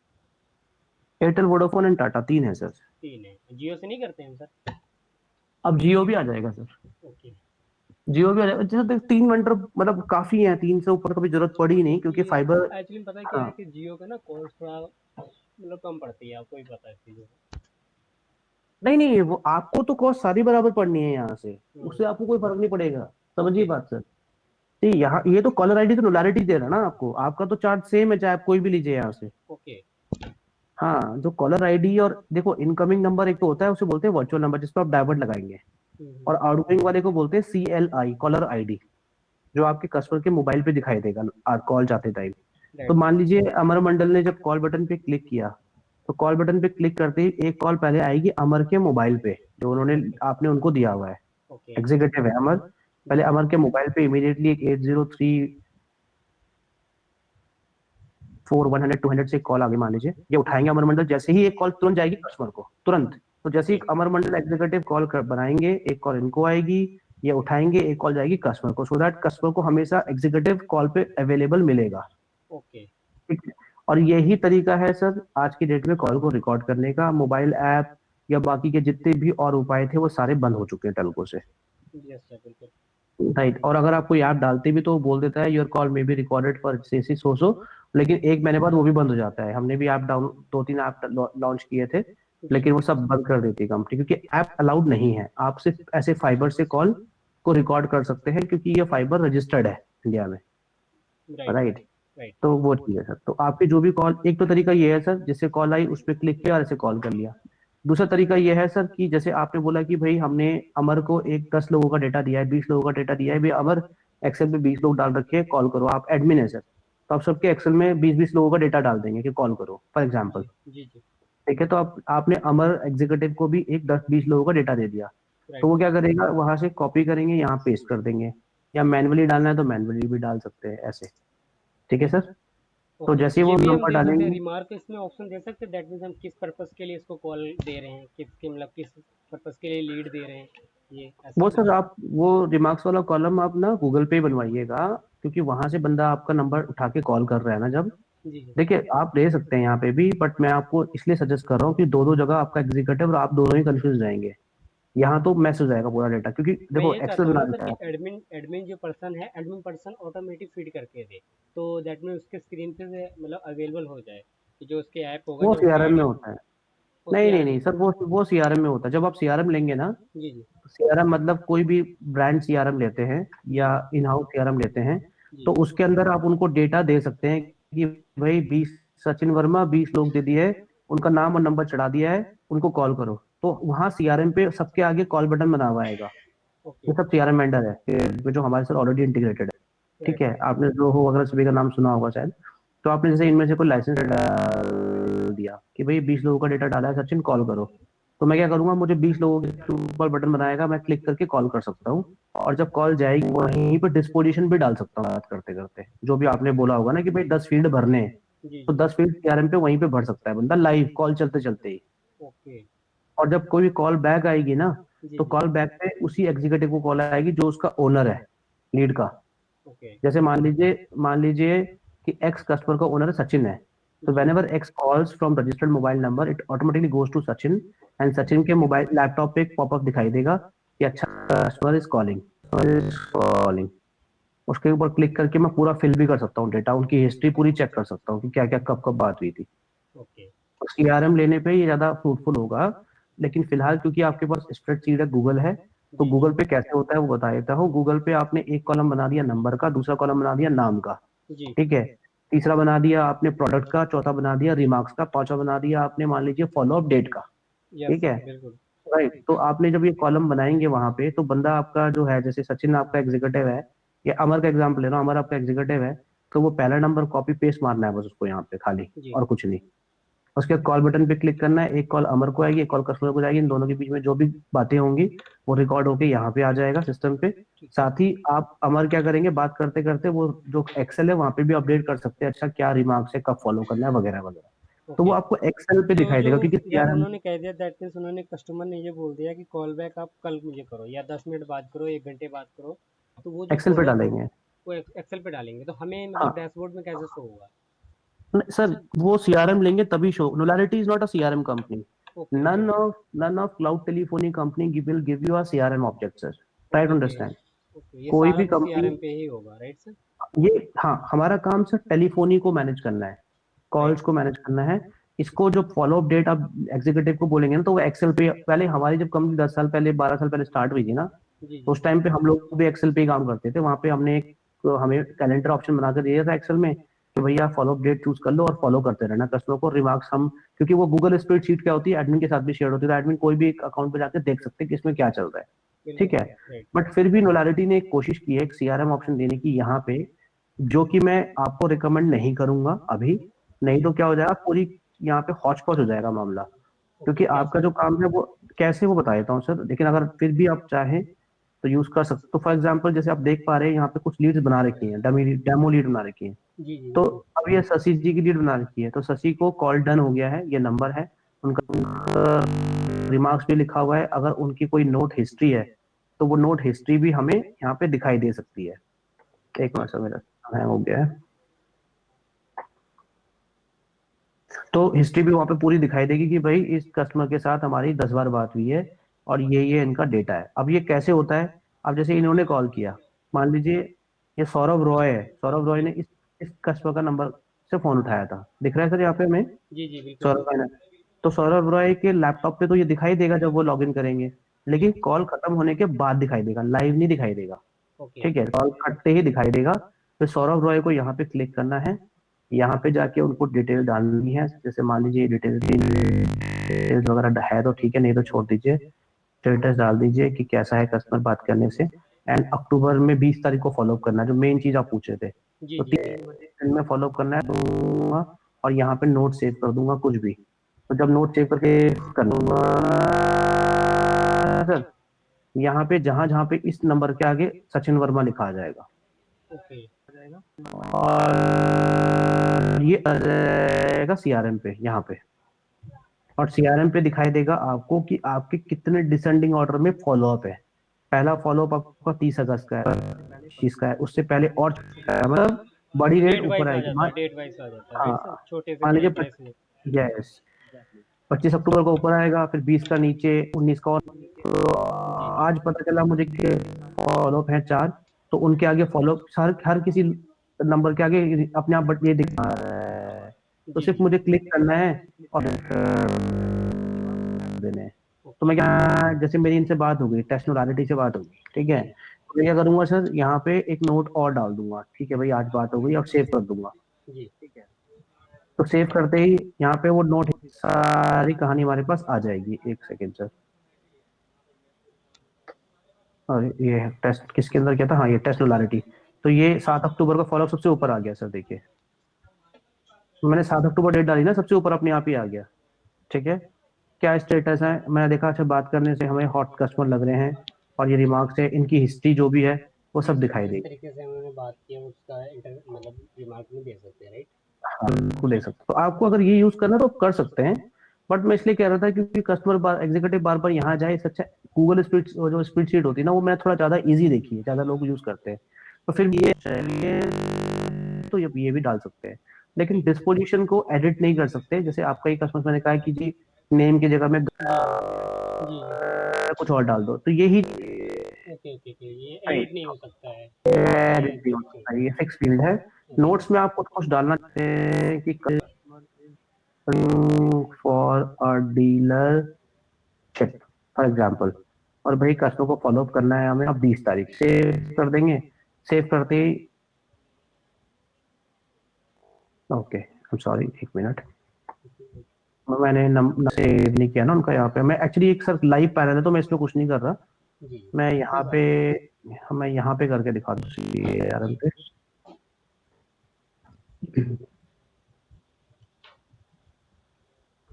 S1: Airtel Vodafone and Tata, तीन है सर।
S2: तीन है, जियो से नहीं करते हम सर?
S1: अब जियो भी आ जाएगा सर।
S2: ओके।
S1: जियो भी आ जाएगा। जैसे 3 वेंडर मतलब काफी है, तीन से ऊपर कभी जरूरत पड़ी नहीं क्योंकि
S2: क्योंकि
S1: फाइबर।
S2: एक्चुअली पता है क्या
S1: हाँ
S2: है कि जियो का ना कॉस्ट थोड़ा मतलब कम पड़ती है, आपको ही पता है इस चीज़ों का।
S1: नहीं नहीं, वो आपको तो कॉस्ट सारी बराबर पड़नी है यहाँ से,
S2: हम्म।
S1: उससे आपको कोई फर्क नहीं पड़ेगा। समझिए
S2: ओके
S1: बात सर। नहीं, यहाँ ये तो कॉलर आईडी तो नुलारिटी दे रहा है ना आपको, आपका तो चार्ज सेम है चाहे आप कोई भी लीजिए यहाँ से।
S2: ओके।
S1: हाँ, जो कॉलर आईडी और देखो इनकमिंग नंबर एक तो होता है, उसे बोलते हैं वर्चुअल नंबर जिसपे आप डायवर्ट लगाएंगे,
S2: हम्म।
S1: और आउटगोइंग वाले को बोलते हैं CLI, कॉलर आईडी, जो आपके कस्टमर के मोबाइल पे दिखाई देगा कॉल जाते टाइम। तो
S2: राइट सर।
S1: मान लीजिए अमर मंडल ने जब कॉल बटन पे क्लिक किया, तो कॉल बटन पे क्लिक करते ही एक कॉल पहले आएगी अमर के मोबाइल पे, जो उन्होंने
S2: ओके
S1: आपने उनको दिया हुआ है।
S2: ओके।
S1: एग्जीक्यूटिव है अमर। पहले
S2: जी।
S1: अमर के मोबाइल पे इमीडिएटली एक 803 4 100 200 से कॉल आगे मान लीजिए, ये उठाएंगे अमर मंडल, जैसे ही एक कॉल तुरंत जाएगी कस्टमर को तुरंत। तो जैसे ही
S2: ओके
S1: अमर मंडल एग्जीक्यूटिव बनाएंगे, एक कॉल इनको आएगी, ये उठाएंगे, एक कॉल जाएगी कस्टमर को, सो दैट कस्टमर को हमेशा एग्जीक्यूटिव कॉल पे अवेलेबल मिलेगा।
S2: ओके।
S1: ठीक है। और यही तरीका है सर आज की डेट में कॉल को रिकॉर्ड करने का। मोबाइल ऐप या बाकी के जितने भी और उपाय थे वो सारे बंद हो चुके हैं टेल्को से।
S2: यस सर, बिल्कुल।
S1: राइट। और अगर आप कोई ऐप डालते भी तो वो बोल देता है your call may be recorded for से सो, लेकिन 1 महीने बाद वो भी बंद हो जाता है। हमने भी ऐप डाउन 2 3 ऐप लॉन्च किए थे,
S2: जी
S1: लेकिन वो सब बंद कर देती है कंपनी, क्योंकि ऐप अलाउड नहीं है। आप सिर्फ ऐसे फाइबर से कॉल को रिकॉर्ड कर सकते हैं, क्योंकि ये फाइबर रजिस्टर्ड है इंडिया में,
S2: राइट
S1: राइट।
S2: Right right.
S1: तो वो चीज़ है सर। तो आपकी जो भी कॉल, एक तो तरीका ये है सर, जिससे कॉल आई उस पर क्लिक किया और ऐसे कॉल कर लिया। दूसरा तरीका ये है सर कि जैसे आपने बोला कि भाई हमने अमर को एक 10 लोगों का डेटा दिया है, 20 लोगों का डेटा दिया है, भाई अमर एक्सेल में 20 लोग डाल रखे हैं, कॉल करो, आप एडमिन है सर, तो आप सबके एक्सेल में 20-20 लोगों का डेटा डाल देंगे कि कॉल करो फॉर एग्जाम्पल।
S2: जी जी जी।
S1: ठीक है, तो आप आपने अमर एग्जीक्यूटिव को भी एक 10-20 लोगों का डेटा दे दिया, तो
S2: राइट
S1: वो
S2: सर।
S1: क्या करेगा, वहां से कॉपी करेंगे, यहाँ पेस्ट कर देंगे, या मैनुअली डालना है तो मैनुअली भी डाल सकते हैं ऐसे। ठीक है सर। तो
S2: ओके,
S1: जैसे ही
S2: ये
S1: वो
S2: भी हम
S1: नंबर
S2: दे सकते हैं,
S1: डालेंगे,
S2: रिमार्क इसमें ऑप्शन दे सकते हैं, दैट मीन्स हम किस पर्पस के लिए इसको कॉल दे रहे हैं, किसके मतलब किस पर्पस के लिए लीड दे रहे हैं, ये ऐसा
S1: वो
S2: कुछ।
S1: सर आप वो रिमार्क्स वाला कॉलम आप ना गूगल पे बनवाइएगा, क्योंकि वहां से बंदा आपका नंबर उठा के कॉल कर रहा है ना जब।
S2: जी जी।
S1: देखिए आप दे सकते हैं यहाँ पे भी, बट मैं आपको इसलिए सजेस्ट कर रहा हूँ कि दो दो जगह आपका एग्जीक्यूटिव और आप दोनों ही कंफ्यूज जाएंगे। यहाँ तो मैस हो जाएगा पूरा डेटा, क्योंकि
S2: मैं
S1: देखो
S2: ये
S1: एक्सेल
S2: चाहता हूँ
S1: बना
S2: ना सर
S1: देता है
S2: कि
S1: आपको।
S2: एडमिन एडमिन जो पर्सन है, एडमिन पर्सन ऑटोमेटिक फीड करके दे, तो दैट मीन उसके स्क्रीन पे से मतलब अवेलेबल हो जाए कि जो उसके ऐप होगा
S1: वो
S2: जो
S1: सीआरएम
S2: क्रिएट
S1: में
S2: है
S1: होता है।
S2: वो
S1: नहीं नहीं
S2: सीआरएम
S1: नहीं
S2: में।
S1: सर, वो सीआरएम में होता है। जब आप सीआरएम लेंगे ना,
S2: जी जी
S1: सीआरएम मतलब कोई भी ब्रांड सीआरएम लेते हैं
S2: जी
S1: या
S2: जी
S1: इन हाउस सीआरएम लेते हैं,
S2: जी।
S1: तो उसके अंदर आप उनको डेटा दे सकते हैं कि भाई 20 सचिन वर्मा 20 लोग दे दिए, उनका नाम और नंबर चढ़ा दिया है, उनको कॉल करो। तो वहाँ सीआरएम पे सबके आगे कॉल बटन बना हुआ आएगा।
S2: ओके।
S1: ये सब सीआरएम वेंडर है जो हमारे साथ ऑलरेडी इंटीग्रेटेड है। ठीक
S2: राइट
S1: है,
S2: राइट।
S1: आपने जो हो अगर सभी का नाम सुना होगा शायद। तो आपने जैसे इनमें से कोई लाइसेंस डाल दिया कि भाई 20 लोगों का डेटा डाला है सचिन, कॉल करो, तो मैं क्या करूंगा, मुझे 20 लोगों के ऊपर बटन बनाएगा, मैं क्लिक करके कॉल कर सकता हूँ। और जब कॉल जाएगी वहीं पर डिस्पोजिशन भी डाल सकता हूँ बात करते करते, जो भी आपने बोला होगा ना कि भाई 10 फील्ड भरने हैं,
S2: जी
S1: तो
S2: जी।
S1: 10 फील्ड सीआरएम पे वहीं पे भर सकता है बंदा लाइव कॉल चलते चलते ही।
S2: ओके।
S1: और जब कोई कॉल बैक आएगी ना,
S2: जी
S1: तो
S2: जी।
S1: कॉल बैक पे उसी एग्जीक्यूटिव को कॉल आएगी जो उसका ओनर है, लीड का।
S2: ओके।
S1: जैसे मान लीजिए कि एक्स कस्टमर का ओनर सचिन है, तो
S2: जी
S1: whenever X calls from registered mobile number it automatically goes to Sachin, and Sachin के मोबाइल लैपटॉप पे एक पॉपअप दिखाई देगा कि अच्छा कस्टमर इज कॉलिंग। उसके ऊपर क्लिक करके मैं पूरा फिल भी कर सकता हूँ डेटा, उनकी हिस्ट्री पूरी चेक कर सकता हूँ कि क्या क्या कब कब बात हुई थी।
S2: ओके।
S1: सीआरएम लेने पे ये ज्यादा फ्रूटफुल होगा। लेकिन फिलहाल क्योंकि आपके पास स्प्रेडशीट है, गूगल है, तो
S2: जी जी
S1: गूगल पे कैसे होता है वो बता देता हूँ। गूगल पे आपने एक कॉलम बना दिया नंबर का, दूसरा कॉलम बना दिया नाम का,
S2: जी।
S1: ठीक है, तीसरा बना दिया आपने प्रोडक्ट का, चौथा बना दिया रिमार्क्स का, पांचवा बना दिया आपने मान लीजिए फॉलो अप डेट का।
S2: यस
S1: ठीक है,
S2: बिल्कुल।
S1: राइट। तो आपने जब ये कॉलम बनाएंगे वहां पे, तो बंदा आपका जो है, जैसे सचिन आपका एग्जीक्यूटिव है, या अमर का एग्जाम्पल ले रहा हूँ, अमर आपका एग्जीक्यूटिव है, तो वो पहला नंबर कॉपी पेस्ट मारना है बस उसको यहाँ पे खाली,
S2: जी।
S1: और कुछ नहीं। उसके कॉल बटन पे क्लिक करना है, एक कॉल अमर को आएगी, एक कॉल कस्टमर को जाएगी, इन दोनों के बीच में जो भी बातें होंगी वो रिकॉर्ड होके यहाँ पे आ जाएगा सिस्टम पे।
S2: ठीक है।
S1: साथ ही आप अमर क्या करेंगे, बात करते करते वो जो एक्सेल है वहां पे भी अपडेट कर सकते हैं, अच्छा क्या रिमार्क्स है, कब फॉलो करना है, वगैरह वगैरह। तो वो
S2: ओके।
S1: आपको एक्सेल पे
S2: तो
S1: दिखाई
S2: जो
S1: देगा, क्योंकि
S2: यार
S1: सीआरएम।
S2: उन्होंने कह दिया, दैट मीन्स उन्होंने कस्टमर ने ये बोल दिया कि कॉल बैक आप कल मुझे करो, या 10 मिनट बाद करो, 1 घंटे बाद करो, तो वो जो
S1: एक्सेल
S2: कॉल
S1: पे
S2: बैक
S1: डालेंगे।
S2: वो एक्सेल पे डालेंगे, तो हमें मतलब
S1: हाँ
S2: डैशबोर्ड में कैसे शो होगा।
S1: सर, वो सीआरएम लेंगे तभी show, Knowlarity is not a CRM company.
S2: Okay okay
S1: none of cloud telephony company will give you a CRM object sir, try to
S2: okay
S1: understand.
S2: Okay. ये
S1: कोई
S2: सारा
S1: भी
S2: कुछ
S1: कंपनी,
S2: सीआरएम पे ही होगा, राइट सर।
S1: ये, हाँ हमारा काम सर टेलीफोनी को मैनेज करना है,
S2: राइट।
S1: कॉल्स को मैनेज करना है। इसको जो फॉलो अप डेट आप एग्जीक्यूटिव को बोलेंगे ना, तो वो एक्सेल पे, पहले हमारी जब कंपनी 10 साल पहले 12 साल पहले स्टार्ट हुई थी ना,
S2: जी
S1: तो
S2: जी
S1: उस टाइम पे हम लोग भी एक्सेल पे ही काम करते थे। वहां पे हमने एक, तो हमें कैलेंडर ऑप्शन बना कर दिया था एक्सेल में कि भैया फॉलो अप डेट चूज कर लो और फॉलो करते रहना कस्टमर को, रिमार्क्स हम, क्योंकि वो गूगल स्प्रेडशीट क्या होती है, एडमिन के साथ भी शेयर होती है, तो एडमिन कोई भी एक अकाउंट पे जाकर देख सकते हैं कि इसमें क्या चल रहा है। ठीक
S2: बिल्कुल।
S1: है,
S2: राइट।
S1: बट फिर भी नोलारिटी ने एक कोशिश की है एक सीआरएम ऑप्शन देने की यहाँ पे, जो कि मैं आपको रिकमेंड नहीं करूंगा अभी। नहीं
S2: जी।
S1: तो क्या हो जाएगा, पूरी यहाँ पे हौच पौच हो जाएगा मामला।
S2: ओके
S1: क्योंकि आपका
S2: कैसे।
S1: जो काम है वो कैसे, वो बता देता हूँ सर, लेकिन अगर फिर भी आप चाहें तो यूज कर सकते। तो फॉर एग्जाम्पल जैसे आप देख पा रहे हैं यहाँ पे कुछ लीड्स बना रखी हैं, डमी डेमो लीड बना रखी है।
S2: जी जी
S1: तो
S2: बिल्कुल।
S1: अब ये शशि जी की लीड बना रखी है, तो शशि को कॉल डन हो गया है, ये नंबर है उनका, रिमार्क्स भी लिखा हुआ है, अगर उनकी कोई नोट हिस्ट्री है तो वो नोट हिस्ट्री भी हमें यहाँ पे दिखाई दे सकती है। एक मिनट सर, मेरा हैंग हो गया है। तो हिस्ट्री भी वहां पे पूरी दिखाई देगी कि भाई इस कस्टमर के साथ हमारी 10 बार बात हुई है, और ये इनका डेटा है। अब ये कैसे होता है, अब जैसे इन्होंने कॉल किया, मान लीजिए ये सौरभ रॉय है, सौरभ रॉय ने इस कस्टमर का नंबर से फोन उठाया था, दिख रहा है सर यहाँ पे हमें,
S2: जी जी बिल्कुल
S1: सौरभ
S2: सर।
S1: भाई ने। तो सौरभ रॉय के लैपटॉप पे तो ये दिखाई देगा जब वो लॉगिन करेंगे, लेकिन
S2: जी
S1: कॉल खत्म होने के बाद दिखाई देगा, लाइव नहीं दिखाई देगा।
S2: ओके
S1: ठीक है, कॉल कटते ही दिखाई देगा। फिर सौरभ रॉय को यहाँ पे क्लिक करना है, यहाँ पे जाके उनको डिटेल डालनी है, जैसे मान लीजिए डिटेल्स वगैरह है तो ठीक है, नहीं तो छोड़ दीजिए। स्टेटस डाल दीजिए कि कैसा है कस्टमर बात करने से, एंड अक्टूबर में 20 तारीख को फॉलो अप करना है, जो मेन चीज आप पूछे थे।
S2: जी
S1: तो
S2: जी जी
S1: 3 बजे दिन में फॉलो अप करना है दूंगा, और यहाँ पे नोट सेव कर दूंगा कुछ भी। तो जब नोट सेव करके कर दूंगा सर, यहाँ पे जहां जहां पे इस नंबर के आगे सचिन वर्मा लिखा आ जाएगा,
S2: ओके
S1: और ये आ जाएगा सीआरएम पे यहाँ पे, और सीआरएम पे दिखाई देगा आपको कि आपके कितने डिसेंडिंग ऑर्डर में फॉलो अप है। पहला फॉलो अप आपका 30 अगस्त का है, 25 का है, उससे पहले और मतलब बड़ी रेट
S2: डेट
S1: ऊपर
S2: वाइज आ
S1: आएगी।
S2: जाता है, डेट वाइज आ जाता है, राइट सर,
S1: हाँ,
S2: छोटे से
S1: मान लीजिए
S2: बड़े से।
S1: यस, 25 अक्टूबर को ऊपर आएगा, फिर 20 का नीचे, 19 का, और तो
S2: जी
S1: आज पता चला मुझे कि फॉलो अप है 4, तो उनके आगे फॉलो हर किसी नंबर के आगे अपने आप बट ये दिखा रहा है। तो
S2: जी
S1: सिर्फ
S2: जी
S1: मुझे क्लिक करना है और देने हैं। तो मैं क्या, जैसे मेरी इनसे बात हो गई, टेक्नोलॉजी से बात हो गई, ठीक है,
S2: जी
S1: तो मैं क्या करूंगा सर, यहाँ पे एक नोट और डाल दूंगा, ठीक है भाई आज बात हो गई, और सेव कर दूंगा।
S2: जी
S1: तो सेव करते ही यहाँ पे वो नोट सारी कहानी हमारे पास आ जाएगी। एक सेकेंड सर, और ये टेस्ट किसके अंदर क्या था, हाँ ये टेक्नोलॉजी। तो ये 7 अक्टूबर का फॉलोअप सबसे ऊपर आ गया सर, देखिए मैंने 7 अक्टूबर डेट डाली ना, सबसे ऊपर अपने आप ही आ गया। ठीक है, क्या स्टेटस है, मैंने देखा अच्छा बात करने से हमें हॉट कस्टमर लग रहे हैं, और ये रिमार्क्स है, इनकी हिस्ट्री जो भी है वो
S2: जी
S1: सब
S2: सर,
S1: दिखाई
S2: जिस
S1: देगी।
S2: तरीके से हमने बात किया उसका इंटर मतलब रिमार्क में दे सकते हैं, राइट।
S1: हाँ, बिल्कुल ले सकते, तो आपको अगर ये यूज करना है तो आप कर सकते हैं। बट मैं इसलिए कह रहा था क्योंकि कस्टमर बार एग्जीक्यूटिव बार बार यहाँ जाए, इससे अच्छा गूगल स्प्रेड, जो स्प्रेडशीट होती है ना, वो मैं थोड़ा ज्यादा इजी देखी है, ज्यादा लोग यूज करते हैं। तो फिर तो ये भी डाल सकते हैं, लेकिन डिस्पोजिशन को एडिट नहीं कर सकते। जैसे आपका ही कस्टमर मैंने कहा है कि जी नेम की जगह में
S2: जी जी
S1: कुछ और डाल दो, तो यही
S2: ओके ओके ओके, ये एडिट नहीं हो सकता है।
S1: एडिट
S2: ओके
S1: नहीं हो
S2: ओके
S1: सकता, ये फिक्स फील्ड है।
S2: ओके
S1: नोट्स में आप कुछ कुछ डालना चाहते हैं कि for a dealer ship for example, और भाई कस्टमर को फॉलो अप करना है हमें, अब 20 तारीख सेव कर देंगे। सेव करते ही, ओके आई एम सॉरी, एक मिनट, मैंने नंबर सेव नहीं किया ना उनका, यहाँ पे मैं एक्चुअली एक सर लाइव पैनल है तो मैं इसमें कुछ नहीं कर रहा।
S2: जी
S1: मैं
S2: कोई
S1: यहाँ
S2: बात
S1: पे,
S2: नहीं।
S1: मैं यहाँ पे करके दिखा दूँ CRM पे।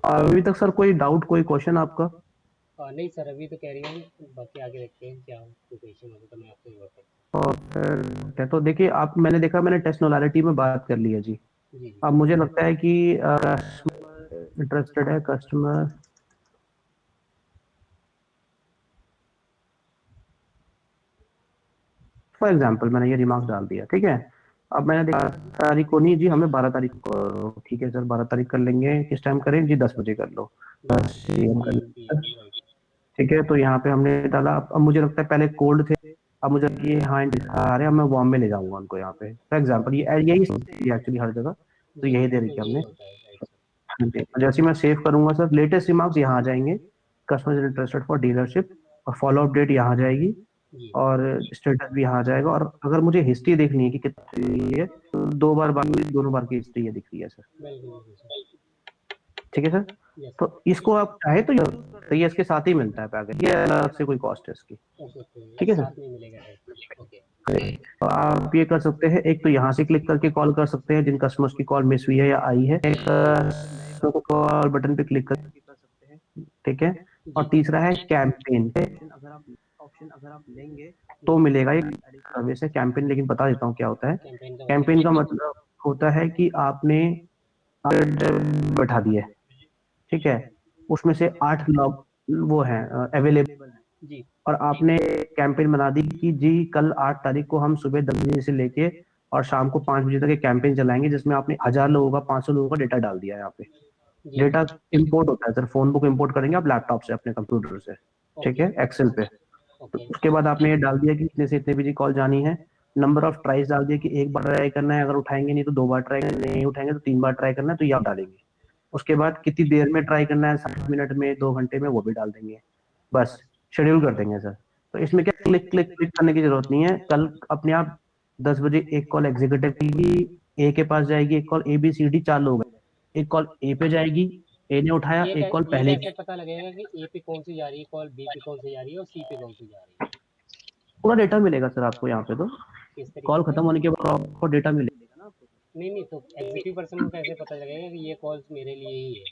S1: अभी तक सर कोई डाउट, कोई क्वेश्चन आपका?
S2: नहीं सर, अभी तो कैरी ऑन, बाकी आगे देखते हैं, क्या कोई क्वेश्चन होगा तो मैं आपसे जरूर करता
S1: और फिर तो देखिए आप, मैंने देखा मैंने टेक्नोलॉजी में बात कर ली है जी।
S2: हूँ। जी जी
S1: अब मुझे लगता है कि इंटरेस्टेड है कस्टमर, फॉर एग्जाम्पल मैंने ये रिमार्क डाल दिया, ठीक है। अब मैंने देखा तारीख को नहीं जी, हमें 12 तारीख को, ठीक है सर 12 तारीख कर लेंगे, किस टाइम करें जी, 10 बजे कर लो, 10 AM कर लेंगे।
S2: राइट।
S1: ठीक है, तो यहाँ पे हमने डाला। अब मुझे लगता है पहले कोल्ड थे, अब मुझे ये हाँ दिखा रहे हैं, अब मैं वार्म में ले जाऊंगा उनको यहाँ पे, फॉर एग्जाम्पल ये यही एक्चुअली हर जगह, तो
S2: जी
S1: यही दे
S2: तो
S1: रखी
S2: यही
S1: हमने।
S2: होता है, राइट सर।
S1: हाँ जी, तो जैसे ही मैं सेव करूंगा सर, लेटेस्ट रिमार्क्स यहाँ आ जाएंगे, कस्टमर इंटरेस्टेड फॉर डीलरशिप, और फॉलो अप डेट यहाँ आ जाएगी,
S2: जी
S1: और स्टेटस भी यहाँ आ जाएगा। और अगर मुझे हिस्ट्री देखनी है कि कितनी है, तो 2 बार दोनों बार की हिस्ट्री ये दिख रही है सर।
S2: बिल्कुल बिल्कुल सर।
S1: ठीक है सर,
S2: यस
S1: तो इसको आप चाहे तो ये इसके साथ ही मिलता है पैकेज, ये अलग से कोई कॉस्ट है इसकी।
S2: ओके ओके,
S1: ठीक
S2: ये
S1: है
S2: साथ
S1: सर,
S2: में मिलेगा, राइट। ओके
S1: तो आप ये कर सकते हैं, एक तो यहाँ से क्लिक करके कॉल कर सकते हैं जिन कस्टमर्स की कॉल मिस हुई है या आई है, एक कॉल बटन पे क्लिक कर, ठीक है। और
S2: जी
S1: तीसरा है कैंपेन, ऑप्शन अगर आप लेंगे तो
S2: जी
S1: मिलेगा एक सर्विस है कैंपेन, लेकिन बता देता हूँ क्या होता है।
S2: कैंपेन का मतलब
S1: कैंपेन
S2: क्या
S1: का
S2: है?
S1: मतलब होता है कि आपने बैठा दिए, ठीक है, उसमें से 8 लोग वो हैं अवेलेबल हैं,
S2: जी
S1: और आपने कैंपेन बना दी कि जी कल 8 तारीख को हम सुबह 10 बजे से लेके और शाम को 5 बजे तक एक कैंपेन चलाएंगे, जिसमें आपने 1000 लोगों का, 500 लोगों का डेटा डाल दिया है यहाँ पे।
S2: जी
S1: डेटा इंपोर्ट होता है सर, फोन बुक इंपोर्ट करेंगे आप लैपटॉप से, अपने कंप्यूटर से, ठीक
S2: ओके
S1: है, एक्सेल पे। तो
S2: ओके
S1: उसके बाद आपने ये डाल दिया कि इतने से इतने बजे कॉल जानी है, नंबर ऑफ ट्राइज डाल दिया कि एक बार ट्राई करना है, अगर उठाएंगे नहीं तो 2 बार ट्राई करना है, नहीं उठाएंगे तो 3 बार ट्राई करना है, तो ये आप डालेंगे। उसके बाद कितनी देर में ट्राई करना है, 60 मिनट में, 2 घंटे में, वो भी डाल देंगे, बस शेड्यूल कर देंगे सर। तो इसमें क्या क्लिक क्लिक क्लिक करने की जरूरत नहीं है। कल अपने आप 10 बजे एक कॉल एग्जीक्यूटिव की ए के पास जाएगी, एक कॉल ABCD 4 लोग हैं, एक कॉल ए पे जाएगी, ए ने उठाया, एक कॉल
S2: ये
S1: पहले
S2: कैसे पता लगेगा कि ए पे कौन सी जा रही है कॉल, बी पे कौन सी जा रही है और सी पे कौन सी जा रही है?
S1: पूरा डेटा मिलेगा सर आपको यहाँ पे। तो
S2: किस तरीके
S1: कॉल
S2: से?
S1: खत्म होने के बाद आपको डेटा मिलेगा ना आपको।
S2: नहीं, तो एग्जीक्यूटिव पर्सन को कैसे पता लगेगा कि ये कॉल्स मेरे लिए ही है?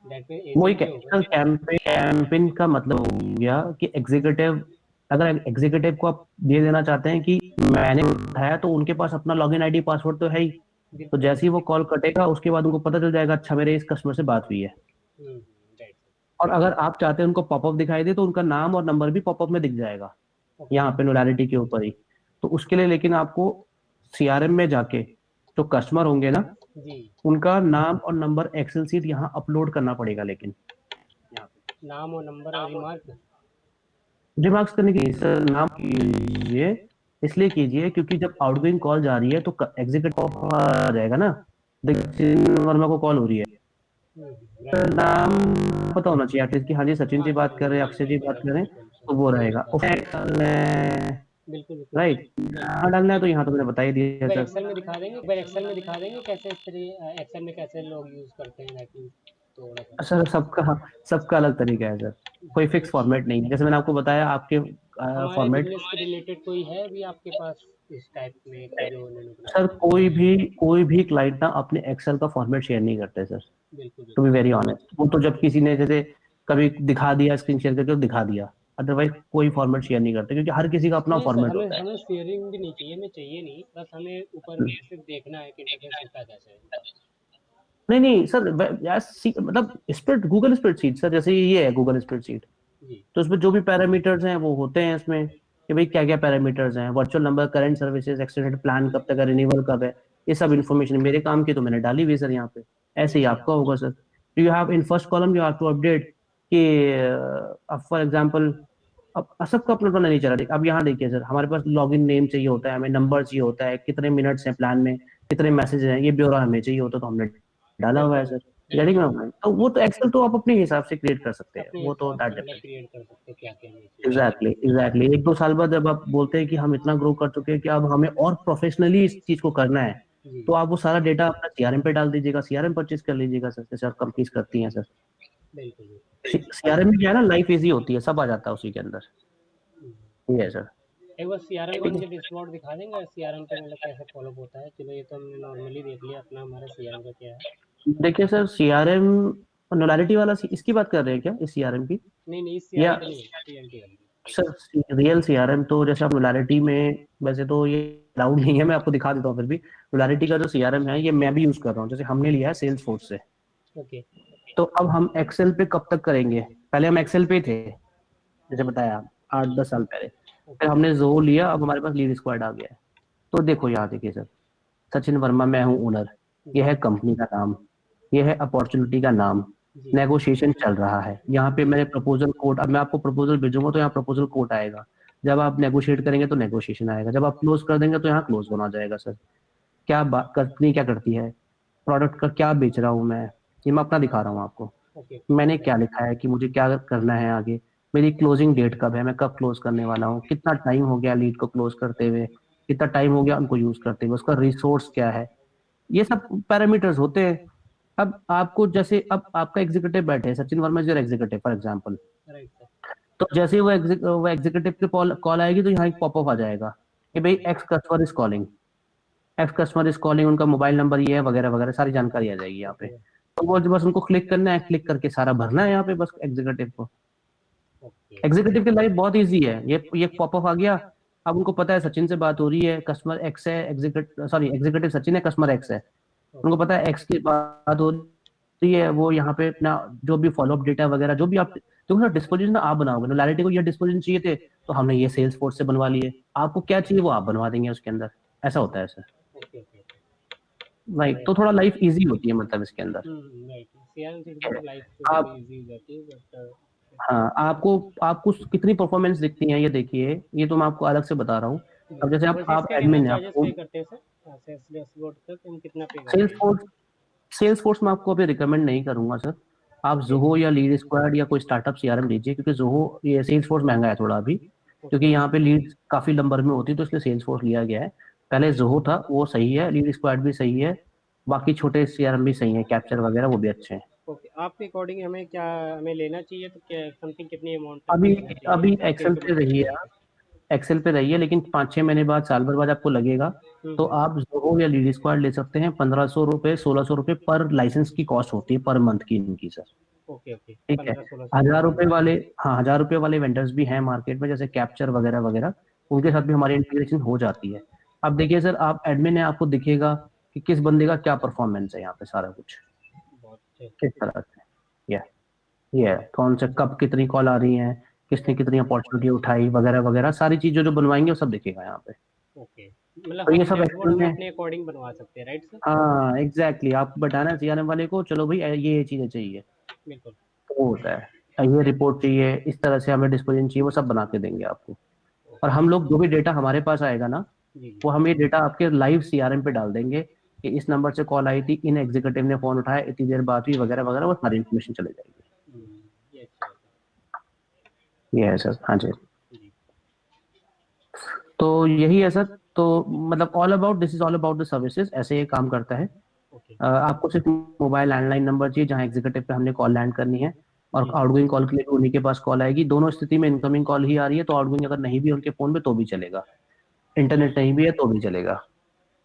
S2: दैट मीन
S1: वही
S2: एजेंट ही होगा।
S1: सर, कैंपेन का मतलब हो गया कि एग्जीक्यूटिव, अगर एग्जीक्यूटिव को आप ये देना चाहते हैं कि मैंने उठाया, तो उनके पास अपना लॉगिन आईडी पासवर्ड तो है ही। तो
S2: बिल्कुल
S1: जैसे ही
S2: बिल्कुल।
S1: वो कॉल कटेगा उसके बाद उनको पता चल जाएगा, अच्छा मेरे इस कस्टमर से बात हुई है।
S2: राइट।
S1: और अगर आप चाहते हैं उनको पॉपअप दिखाई दे, तो उनका नाम और नंबर भी पॉपअप में दिख जाएगा
S2: ओके।
S1: यहाँ पे नोलारिटी के ऊपर ही। तो उसके लिए लेकिन आपको CRM में जाके जो कस्टमर होंगे ना,
S2: जी।
S1: उनका नाम और नंबर एक्सेल सीट यहाँ अपलोड करना पड़ेगा। लेकिन यहाँ पे
S2: नाम और नंबर और रिमार्क।
S1: रिमार्क्स करने की सर नाम कीजिए, इसलिए कीजिए क्योंकि जब आउटगोइंग कॉल जा रही है तो एग्जीक्यूटिव आ जाएगा ना, सचिन वर्मा को कॉल हो रही है,
S2: राइट।
S1: नाम पता होना चाहिए एटलीस्ट कि हाँ जी सचिन
S2: हाँ
S1: जी
S2: जी,
S1: बात कर रहे हैं, अक्षय जी बात
S2: बिल्कुल
S1: कर रहे हैं,
S2: बिल्कुल
S1: तो वो
S2: सही
S1: रहेगा।
S2: बात बिल्कुल बिल्कुल।
S1: राइट, हाँ डालना है तो यहाँ तो मैंने बता ही दिया
S2: एक बार
S1: सर।
S2: एक्सेल में दिखा देंगे कैसे एक्सेल में कैसे लोग यूज़ करते हैं, दैट मीन थोड़ा सा।
S1: सर सबका अलग तरीका है सर, कोई फिक्स फॉर्मेट नहीं है। जैसे मैंने आपको बताया, आपके
S2: हमारे
S1: फॉर्मेट,
S2: बिजनेस के रिलेटेड कोई है भी आपके पास इस टाइप में का जो उन्होंने
S1: सर
S2: बनाया?
S1: कोई भी क्लाइंट ना अपने एक्सेल का फॉर्मेट शेयर नहीं करते सर,
S2: बिल्कुल
S1: टू बी
S2: बिल्कुल।
S1: Very honest. वो तो जब किसी ने जैसे कभी दिखा दिया, स्क्रीन शेयर करके तो दिखा दिया, अदरवाइज कोई फॉर्मेट शेयर नहीं करते, क्योंकि हर किसी का अपना
S2: नहीं सर,
S1: फॉर्मेट
S2: हमें
S1: होता है।
S2: हमें शेयरिंग भी नहीं चाहिए, हमें चाहिए नहीं, बस हमें ऊपर सिर्फ देखना है कि इंटरफेस होता कैसे है उनका।
S1: नहीं नहीं सर, मतलब स्प्रेड, गूगल स्प्रेडशीट सर, जैसे ये है गूगल स्प्रेडशीट,
S2: जी।
S1: तो उसमें जो भी पैरामीटर्स हैं वो होते हैं इसमें, कि भाई क्या क्या पैरामीटर्स हैं, virtual number, current services, extended plan कब तक है, रिन्यूअल कब है, ये सब इन्फॉर्मेशन मेरे काम की तो मैंने डाली हुई है सर यहाँ पे। ऐसे ही आपका होगा sir. You have in first column you have to update कि अब फॉर एग्जांपल, अब सबका अपना अपना नहीं चला। देखिए अब यहाँ देखिए सर, हमारे पास लॉगिन नेम चाहिए होता है, हमें नंबर चाहिए होता है, कितने मिनट्स हैं प्लान में, कितने मैसेज हैं, ये ब्यौरा हमें चाहिए होता है, तो हमने डाला हुआ है
S2: बिल्कुल
S1: सर।
S2: बिल्कुल।
S1: Getting my point? तो वो तो एक्सेल तो आप अपने हिसाब से क्रिएट कर सकते हैं,
S2: अपने
S1: वो तो
S2: हिसाब
S1: दैट
S2: से मतलब
S1: डिपेंड।
S2: क्रिएट कर सकते हैं क्या क्या हमें चाहिए।
S1: एग्जैक्टली 1-2 साल बाद जब आप बोलते हैं कि हम इतना ग्रो कर चुके हैं कि अब हमें और प्रोफेशनली इस चीज को करना है,
S2: जी।
S1: तो आप वो सारा डेटा अपना CRM पे डाल दीजिएगा, CRM परचेज कर लीजिएगा सर, जैसे आप कंपनीज करती हैं सर।
S2: बिल्कुल बिल्कुल।
S1: CRM में क्या है ना, लाइफ इजी होती है, सब आ जाता है उसी के अंदर।
S2: हम्म।
S1: ये है सर।
S2: एक बार सीआरएम का
S1: ठीक
S2: मुझे
S1: है
S2: डिस्प्लॉट दिखा देंगे, सीआरएम पे मतलब कैसे फॉलोअप होता है? चलो ये तो हमने नॉर्मली देख लिया अपना, हमारा सीआरएम का क्या है।
S1: देखिए सर, CRM नोलारिटी वाला इसकी बात कर रहे हैं क्या, इस CRM की?
S2: नहीं नहीं, इस सीआरएम
S1: या
S2: पे नहीं, टीएनटी वाली।
S1: सर रियल CRM तो जैसे आप नोलारिटी में, वैसे तो ये अलाउड नहीं है, मैं आपको दिखा देता हूँ फिर भी। नोलारिटी का जो CRM है ये मैं भी यूज कर रहा हूँ, जैसे हमने लिया है सेल्स फोर्स से।
S2: ओके।
S1: तो अब हम एक्सेल पे कब तक करेंगे, पहले हम एक्सेल पे थे, जैसे
S2: जी।
S1: बताया 8-10 साल पहले, फिर
S2: ओके।
S1: हमने जो लिया, अब हमारे पास लीड स्क्वाड आ गया है। तो देखो यहाँ देखिए सर, सचिन वर्मा मैं हूँ ओनर, यह
S2: जी
S1: है कंपनी का नाम, यह है अपॉर्चुनिटी का नाम,
S2: जी।
S1: नेगोशिएशन चल रहा है यहाँ पे,
S2: जी।
S1: मैंने प्रपोजल कोड, अब मैं आपको प्रपोजल भेजूंगा तो यहाँ प्रपोजल कोड आएगा, जब आप नेगोशिएट करेंगे तो नेगोशिएशन आएगा, जब आप क्लोज कर देंगे तो यहाँ क्लोज होना जाएगा सर। क्या कंपनी क्या करती है, प्रोडक्ट का क्या बेच रहा हूँ मैं, ये मैं अपना दिखा रहा हूँ आपको।
S2: ओके।
S1: मैंने क्या लिखा है कि मुझे क्या करना है आगे, मेरी क्लोजिंग डेट कब है, मैं कब क्लोज करने वाला हूँ, कितना टाइम हो गया लीड को क्लोज करते हुए, कितना टाइम हो गया उनको यूज करते हुए, उसका रिसोर्स क्या है, ये सब पैरामीटर्स होते हैं। अब आपको जैसे, अब आपका एग्जीक्यूटिव बैठे हैं, Sachin Verma ji executive for example,
S2: right sir.
S1: तो जैसे ही वो एग्जीक्यूटिव की कॉल आएगी तो यहाँ एक पॉपअप आ जाएगा कि भाई
S2: okay.
S1: X customer is calling, x customer is calling, उनका मोबाइल नंबर ये है, वगैरह वगैरह सारी जानकारी आ जाएगी यहाँ पे।
S2: ओके।
S1: तो वो बस उनको क्लिक करना है, क्लिक करके सारा भरना है यहाँ पे बस एग्जीक्यूटिव को।
S2: ओके।
S1: एग्जीक्यूटिव की लाइफ बहुत ईजी है, ये पॉपअप आ गया, अब उनको पता है सचिन से बात हो रही है, कस्टमर एक्स है, एग्जीक्यूटिव सॉरी एग्जीक्यूटिव सचिन है, कस्टमर एक्स है, उनको
S2: ओके।
S1: पता है एक्स की बात हो रही है, वो यहाँ पे अपना जो भी फॉलोअप डेटा वगैरह जो भी आप, तो सर डिस्पोजिशन आप बनाओगे, नोलारिटी को ये डिस्पोजिशन चाहिए थे तो हमने ये सेल्स फोर्स से बनवा लिए, आपको क्या चाहिए वो आप बनवा देंगे उसके अंदर, ऐसा होता है सर।
S2: ओके। ओके।
S1: राइट, तो
S2: राइट।
S1: थोड़ा लाइफ इजी होती है मतलब इसके अंदर।
S2: राइट, सीआरएम से तो लाइफ तो थोड़ी
S1: आप,
S2: इजी हो जाती है, बट
S1: हाँ आपको आपको कितनी परफॉर्मेंस दिखती है ये देखिए, ये तो मैं आपको अलग से बता रहा हूँ। अब जैसे
S2: वैसे
S1: आप
S2: इसके कितना
S1: एडमिन है,
S2: चार्जेस
S1: आपको
S2: पे करते हैं सर? सेल्स डैशबोर्ड तक हम कितना पे
S1: सेल्स
S2: करते हैं?
S1: फोर्स सेल्स फोर्स मैं आपको अभी रिकमेंड नहीं करूंगा सर। आप
S2: ओके
S1: जोहो या लीड स्क्वाड या कोई स्टार्टअप सीआरएम लीजिए, क्योंकि जोहो ये सेल्स फोर्स महंगा है थोड़ा अभी, क्योंकि
S2: ओके
S1: यहाँ पे लीड काफी नंबर में होती है, तो इसलिए सेल्स फोर्स लिया गया है। पहले जोहो था, वो सही है, लीड स्क्वाड भी सही है, बाकी छोटे सीआरएम भी सही है, कैप्चर वगैरह वो भी अच्छे हैं।
S2: ओके। आपके अकॉर्डिंग हमें क्या, हमें लेना चाहिए तो क्या समथिंग कितनी अमाउंट तक
S1: अभी
S2: लेना चाहिए
S1: अभी
S2: एक
S1: एक्सेल पे
S2: इंप्लीमेंटेशन
S1: रहिए
S2: लेने
S1: आप,
S2: पे?
S1: एक्सेल पे रहिए, लेकिन 5-6 महीने बाद, साल भर बाद आपको लगेगा, तो
S2: हम्म।
S1: आप जोहो या लीड स्क्वाड ले सकते हैं। 1500 रुपये 1600 रुपये पर लाइसेंस की कॉस्ट होती है पर मंथ की इनकी सर।
S2: ओके ओके,
S1: ठीक है।
S2: 1500-1600 रुपये
S1: हजार
S2: पर
S1: रुपए
S2: मंथ।
S1: वाले, हाँ 1000 रुपए वाले वेंडर्स भी हैं मार्केट में, जैसे कैप्चर वगैरह वगैरह, उनके साथ भी हमारी इंटीग्रेशन हो जाती है। अब देखिए सर, आप एडमिन है, आपको दिखेगा कि किस बंदे का क्या परफॉर्मेंस है यहाँ पे, सारा कुछ
S2: बहुत अच्छे।
S1: किस तरह से। ये है कौन से कब कितनी कॉल आ रही है, किसने कितनी अपॉर्चुनिटी उठाई वगैरह वगैरह, सारी चीजें जो बनवाएंगे वो सब दिखेगा यहाँ पे।
S2: ओके, मतलब
S1: तो
S2: हर
S1: ये
S2: एक
S1: सब
S2: डैशबोर्ड
S1: एक्चुअल
S2: हम
S1: में,
S2: अपने अकॉर्डिंग बनवा सकते हैं, राइट सर?
S1: हाँ एग्जैक्टली, आप बताना सीआरएम वाले को, चलो भाई ये चीजें चाहिए,
S2: बिल्कुल।
S1: तो वो होता है। ये रिपोर्ट चाहिए, इस तरह से हमें डिस्पोजन चाहिए, वो सब बना के देंगे आपको। और
S2: ओके।
S1: हम लोग जो भी डेटा हमारे पास आएगा ना,
S2: जी जी।
S1: वो हम ये डेटा आपके लाइव सीआरएम पे डाल देंगे कि इस नंबर से कॉल आई थी, इन एग्जीक्यूटिव ने फोन उठाया, इतनी देर बात हुई वगैरह वगैरह, वो सारी इन्फॉर्मेशन चले जाएगी।
S2: ये अच्छा है
S1: ये है सर, हाँ जी।
S2: सर। जी।
S1: तो यही है सर। तो मतलब all about, this is all about the services, ऐसे ये काम करता है।
S2: ओके।
S1: आपको सिर्फ मोबाइल लैंडलाइन नंबर चाहिए जहाँ एग्जीक्यूटिव पे हमने कॉल लैंड करनी है, और
S2: जी।
S1: आउटगोइंग कॉल के लिए भी उन्हीं के पास कॉल आएगी। दोनों स्थिति में, इनकमिंग कॉल ही आ रही है तो आउटगोइंग अगर नहीं भी है उनके फोन पे तो भी चलेगा, इंटरनेट नहीं भी है तो भी चलेगा,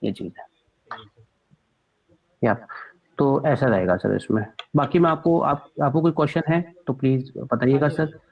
S1: ये चीज है।
S2: सही है सर।
S1: या तो ऐसा रहेगा सर इसमें। बाकी मैं आपको, आपको कोई क्वेश्चन है तो प्लीज
S2: हाँ
S1: बताइएगा
S2: जी हाँ
S1: सर।
S2: जी।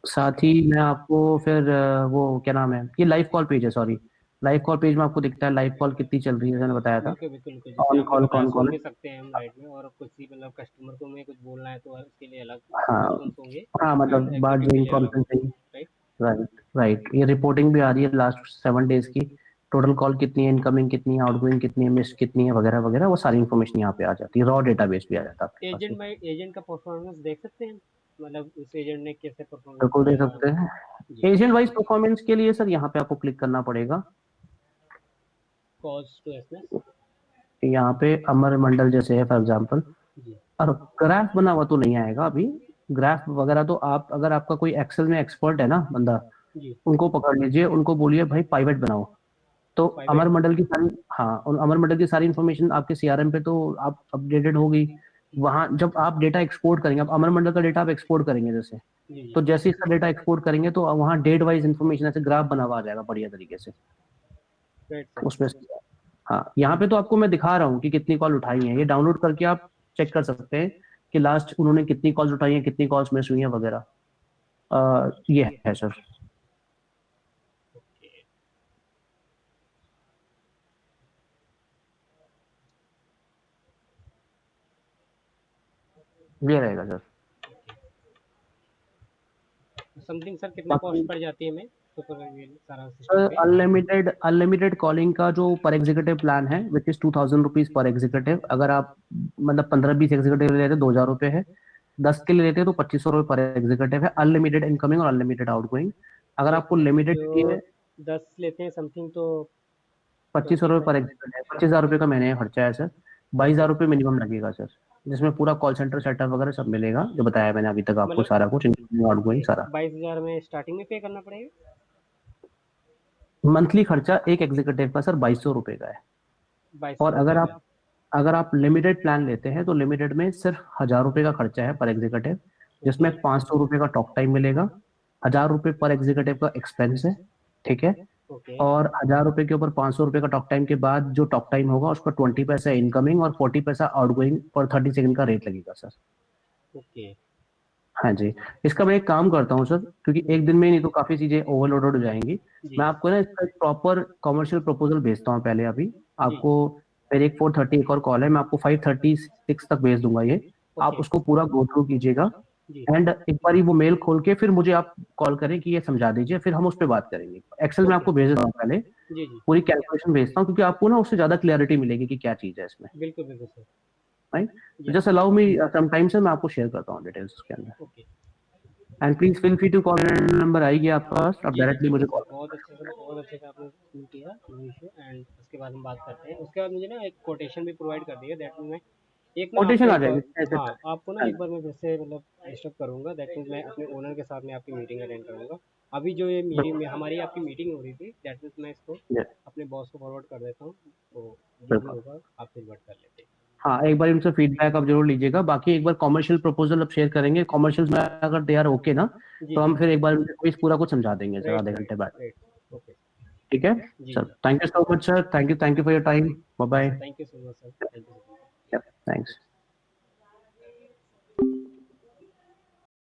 S1: साथ ही मैं आपको फिर वो क्या नाम है, ये लाइव कॉल पेज है, सॉरी, लाइव कॉल पेज में आपको दिखता है लाइव कॉल कितनी चल रही है, मैंने बताया था।
S2: बिल्कुल बिल्कुल बिल्कुल, जैसे
S1: ऑन
S2: आपने
S1: कॉल
S2: बताया
S1: कौन
S2: सुन
S1: कौन
S2: भी
S1: है।
S2: सकते हैं हम राइट में, और कुछ ही मतलब कस्टमर को हमें कुछ बोलना है तो उसके लिए अलग
S1: हाँ
S2: ऑप्शंस होंगे,
S1: हाँ,
S2: एंड
S1: मतलब बात
S2: एग्जीक्यूटिव
S1: जो
S2: के लिए अलग
S1: इन्फॉर्मेशन,
S2: होंगे, राइट?
S1: राइट राइट, ये रिपोर्टिंग भी आ रही है लास्ट 7 डेज की, टोटल कॉल कितनी है, इनकमिंग कितनी है, आउटगोइंग कितनी है, मिस कितनी है वगैरह वगैरह, वो सारी इन्फॉर्मेशन यहाँ पे आ जाती है, रॉ डेटाबेस भी आ जाता है आपके पास
S2: एजेंट
S1: में।
S2: बाई एजेंट का परफॉर्मेंस देख सकते हैं, मतलब उस एजेंट ने कैसे परफॉर्मेंस
S1: बिल्कुल दे
S2: किया?
S1: सकते हैं।
S2: जी।
S1: एजेंट वाइज परफॉर्मेंस के लिए सर यहाँ पे आपको क्लिक करना पड़ेगा।
S2: कॉस्ट टू एसनेस।
S1: यहाँ पे अमर मंडल जैसे है फॉर एग्जाम्पल,
S2: जी
S1: और ग्राफ बना हुआ तो नहीं आएगा अभी। ग्राफ वगैरह तो आप, अगर आपका कोई एक्सेल में एक्सपर्ट है ना बंदा,
S2: जी।
S1: उनको पकड़ लीजिए, उनको बोलिए भाई पाइवेट बनाओ, तो अमर
S2: प्राइवेट।
S1: मंडल की सारी, हाँ उन अमर मंडल की सारी इन्फॉर्मेशन आपके सीआरएम पे तो आप अपडेटेड होगी। वहां जब आप डेटा एक्सपोर्ट करेंगे, आप अमर मंडल का डेटा आप एक्सपोर्ट करेंगे जैसे,
S2: जी जी।
S1: तो जैसे इसका डेटा एक्सपोर्ट करेंगे तो वहाँ डेट वाइज इन्फॉर्मेशन ऐसे ग्राफ बना हुआ आ जाएगा बढ़िया तरीके से
S2: राइट सर।
S1: उसमें से। हाँ यहाँ पे तो आपको मैं दिखा रहा हूँ कि कितनी कॉल उठाई है, ये डाउनलोड करके आप चेक कर सकते हैं कि लास्ट उन्होंने कितनी कॉल्स उठाई हैं, कितनी कॉल्स मिस हुई हैं वगैरह। ये है सर।
S2: ओके।
S1: ये रहेगा सर।
S2: समथिंग सर कितना
S1: बाकी
S2: कॉस्ट पड़ जाती है हमें सुपर सारा सिस्टम पे?
S1: अनलिमिटेड अनलिमिटेड कॉलिंग का जो पर एग्जीक्यूटिव प्लान है which is 2000 rupees per executive, अगर आप मतलब 15-20 एग्जीक्यूटिव लेते हैं 2000 रुपये है, 10 के लिए लेते हैं तो 2500 रुपये पर एग्जीक्यूटिव है, अनलिमिटेड इनकमिंग और अनलिमिटेड आउटगोइंग। अगर आपको
S2: देखिए
S1: लिमिटेड
S2: जो
S1: चाहिए,
S2: 10 लेते हैं समथिंग तो
S1: 2500 रुपये
S2: 25।
S1: पर एग्जीक्यूटिव, 25,000 रुपये का महीने का खर्चा है सर। बाईस
S2: ओके।
S1: हजार रुपये मिनिमम लगेगा सर, जिसमें पूरा कॉल सेंटर सेटअप वगैरह सब मिलेगा, जो बताया मैंने अभी तक आपको,
S2: मतलब
S1: सारा कुछ इनकमिंग आउटगोइंग
S2: ओके,
S1: सारा।
S2: 22,000 में स्टार्टिंग में पे करना पड़ेगा?
S1: मंथली खर्चा एक एग्जीक्यूटिव का सर 2200 रुपये का है।
S2: बाईस सौ
S1: और
S2: रुपये का?
S1: अगर आप लिमिटेड प्लान लेते हैं तो लिमिटेड में सिर्फ 1000 रुपये का खर्चा है पर एग्जीक्यूटिव,
S2: ओके
S1: जिसमें 500 रुपये का टॉक टाइम मिलेगा, 1000 रुपये पर एग्जीक्यूटिव का एक्सपेंस है, ठीक है।
S2: ओके
S1: और 1000 रुपये के ऊपर 500 रुपये का टॉक टाइम के बाद जो टॉक टाइम होगा उसका 20 पैसा इनकमिंग और 40 पैसा आउटगोइंग पर 30 सेकंड का रेट लगेगा सर।
S2: ओके।
S1: हाँ जी। इसका मैं एक काम करता हूँ सर, क्योंकि
S2: जी
S1: एक दिन में नहीं तो काफी चीजें ओवरलोडेड हो जाएंगी।
S2: जी
S1: मैं आपको ना इसका प्रॉपर कमर्शियल प्रपोजल भेजता हूँ पहले अभी
S2: जी।
S1: आपको। मेरे एक 4:30 एक और कॉल है, मैं आपको 5:36 तक भेज दूंगा ये। आप
S2: ओके।
S1: उसको पूरा गो थ्रू कीजिएगा,
S2: जी
S1: एंड एक बार वो मेल खोल के फिर मुझे आप कॉल करें कि ये समझा दीजिए, फिर हम उस पर बात करेंगे। एक्सेल में
S2: ओके।
S1: आपको भेज देता हूँ पहले,
S2: जी जी।
S1: पूरी कैलकुलेशन भेजता हूँ, क्योंकि आपको ना उससे ज्यादा क्लैरिटी मिलेगी कि क्या चीज है इसमें,
S2: बिल्कुल बिल्कुल sir.
S1: Right.
S2: Yes.
S1: Just allow me some time sir, मैं आपको शेयर करता हूँ डिटेल्स उसके अंदर।
S2: Okay.
S1: And please feel free to call, number आएगी आपके पास, आप
S2: जी जी,
S1: डायरेक्टली
S2: बिल्कुल
S1: मुझे
S2: सर,
S1: कॉल।
S2: बहुत अच्छे से, बहुत अच्छे से आपने एक्सप्लेन किया, नो इशू। एंड उसके बाद हम बात करते हैं, उसके बाद मुझे ना एक कोटेशन भी प्रोवाइड कर दिया, दैट मैं एक ना
S1: कोटेशन
S2: आपको
S1: आ
S2: एक
S1: जाएगी
S2: बार,
S1: ऐसे।
S2: हाँ आपको ना एक बार मैं फिर से मतलब डिस्टर्ब करूंगा, दैट मीन्स मैं अपने ओनर के साथ में आपकी मीटिंग अटेंड करूंगा। अभी जो ये मीटिंग में हमारी आपकी मीटिंग हो रही थी, दैट मीन्स मैं इसको अपने बॉस को फॉरवर्ड कर देता हूँ, तो जो भी
S1: बिल्कुल।
S2: होगा आप फिर बात कर लेते हैं।
S1: हाँ, एक बार उनसे फीडबैक आप जरूर लीजिएगा। बाकी एक बार कमर्शियल प्रपोजल अब शेयर करेंगे, कमर्शियल्स में अगर दे आर ओके ना,
S2: जी
S1: तो
S2: जी
S1: हम फिर एक बार उनको इस पूरा कुछ समझा देंगे सर
S2: राइट
S1: आधे
S2: सर,
S1: घंटे बाद।
S2: राइट ओके
S1: ठीक है
S2: जी
S1: सर,
S2: जी।
S1: Thank you so much sir, thank you for your time, bye
S2: हाँ
S1: bye.
S2: Sir, thank you so much sir, thank you so much.
S1: Thanks.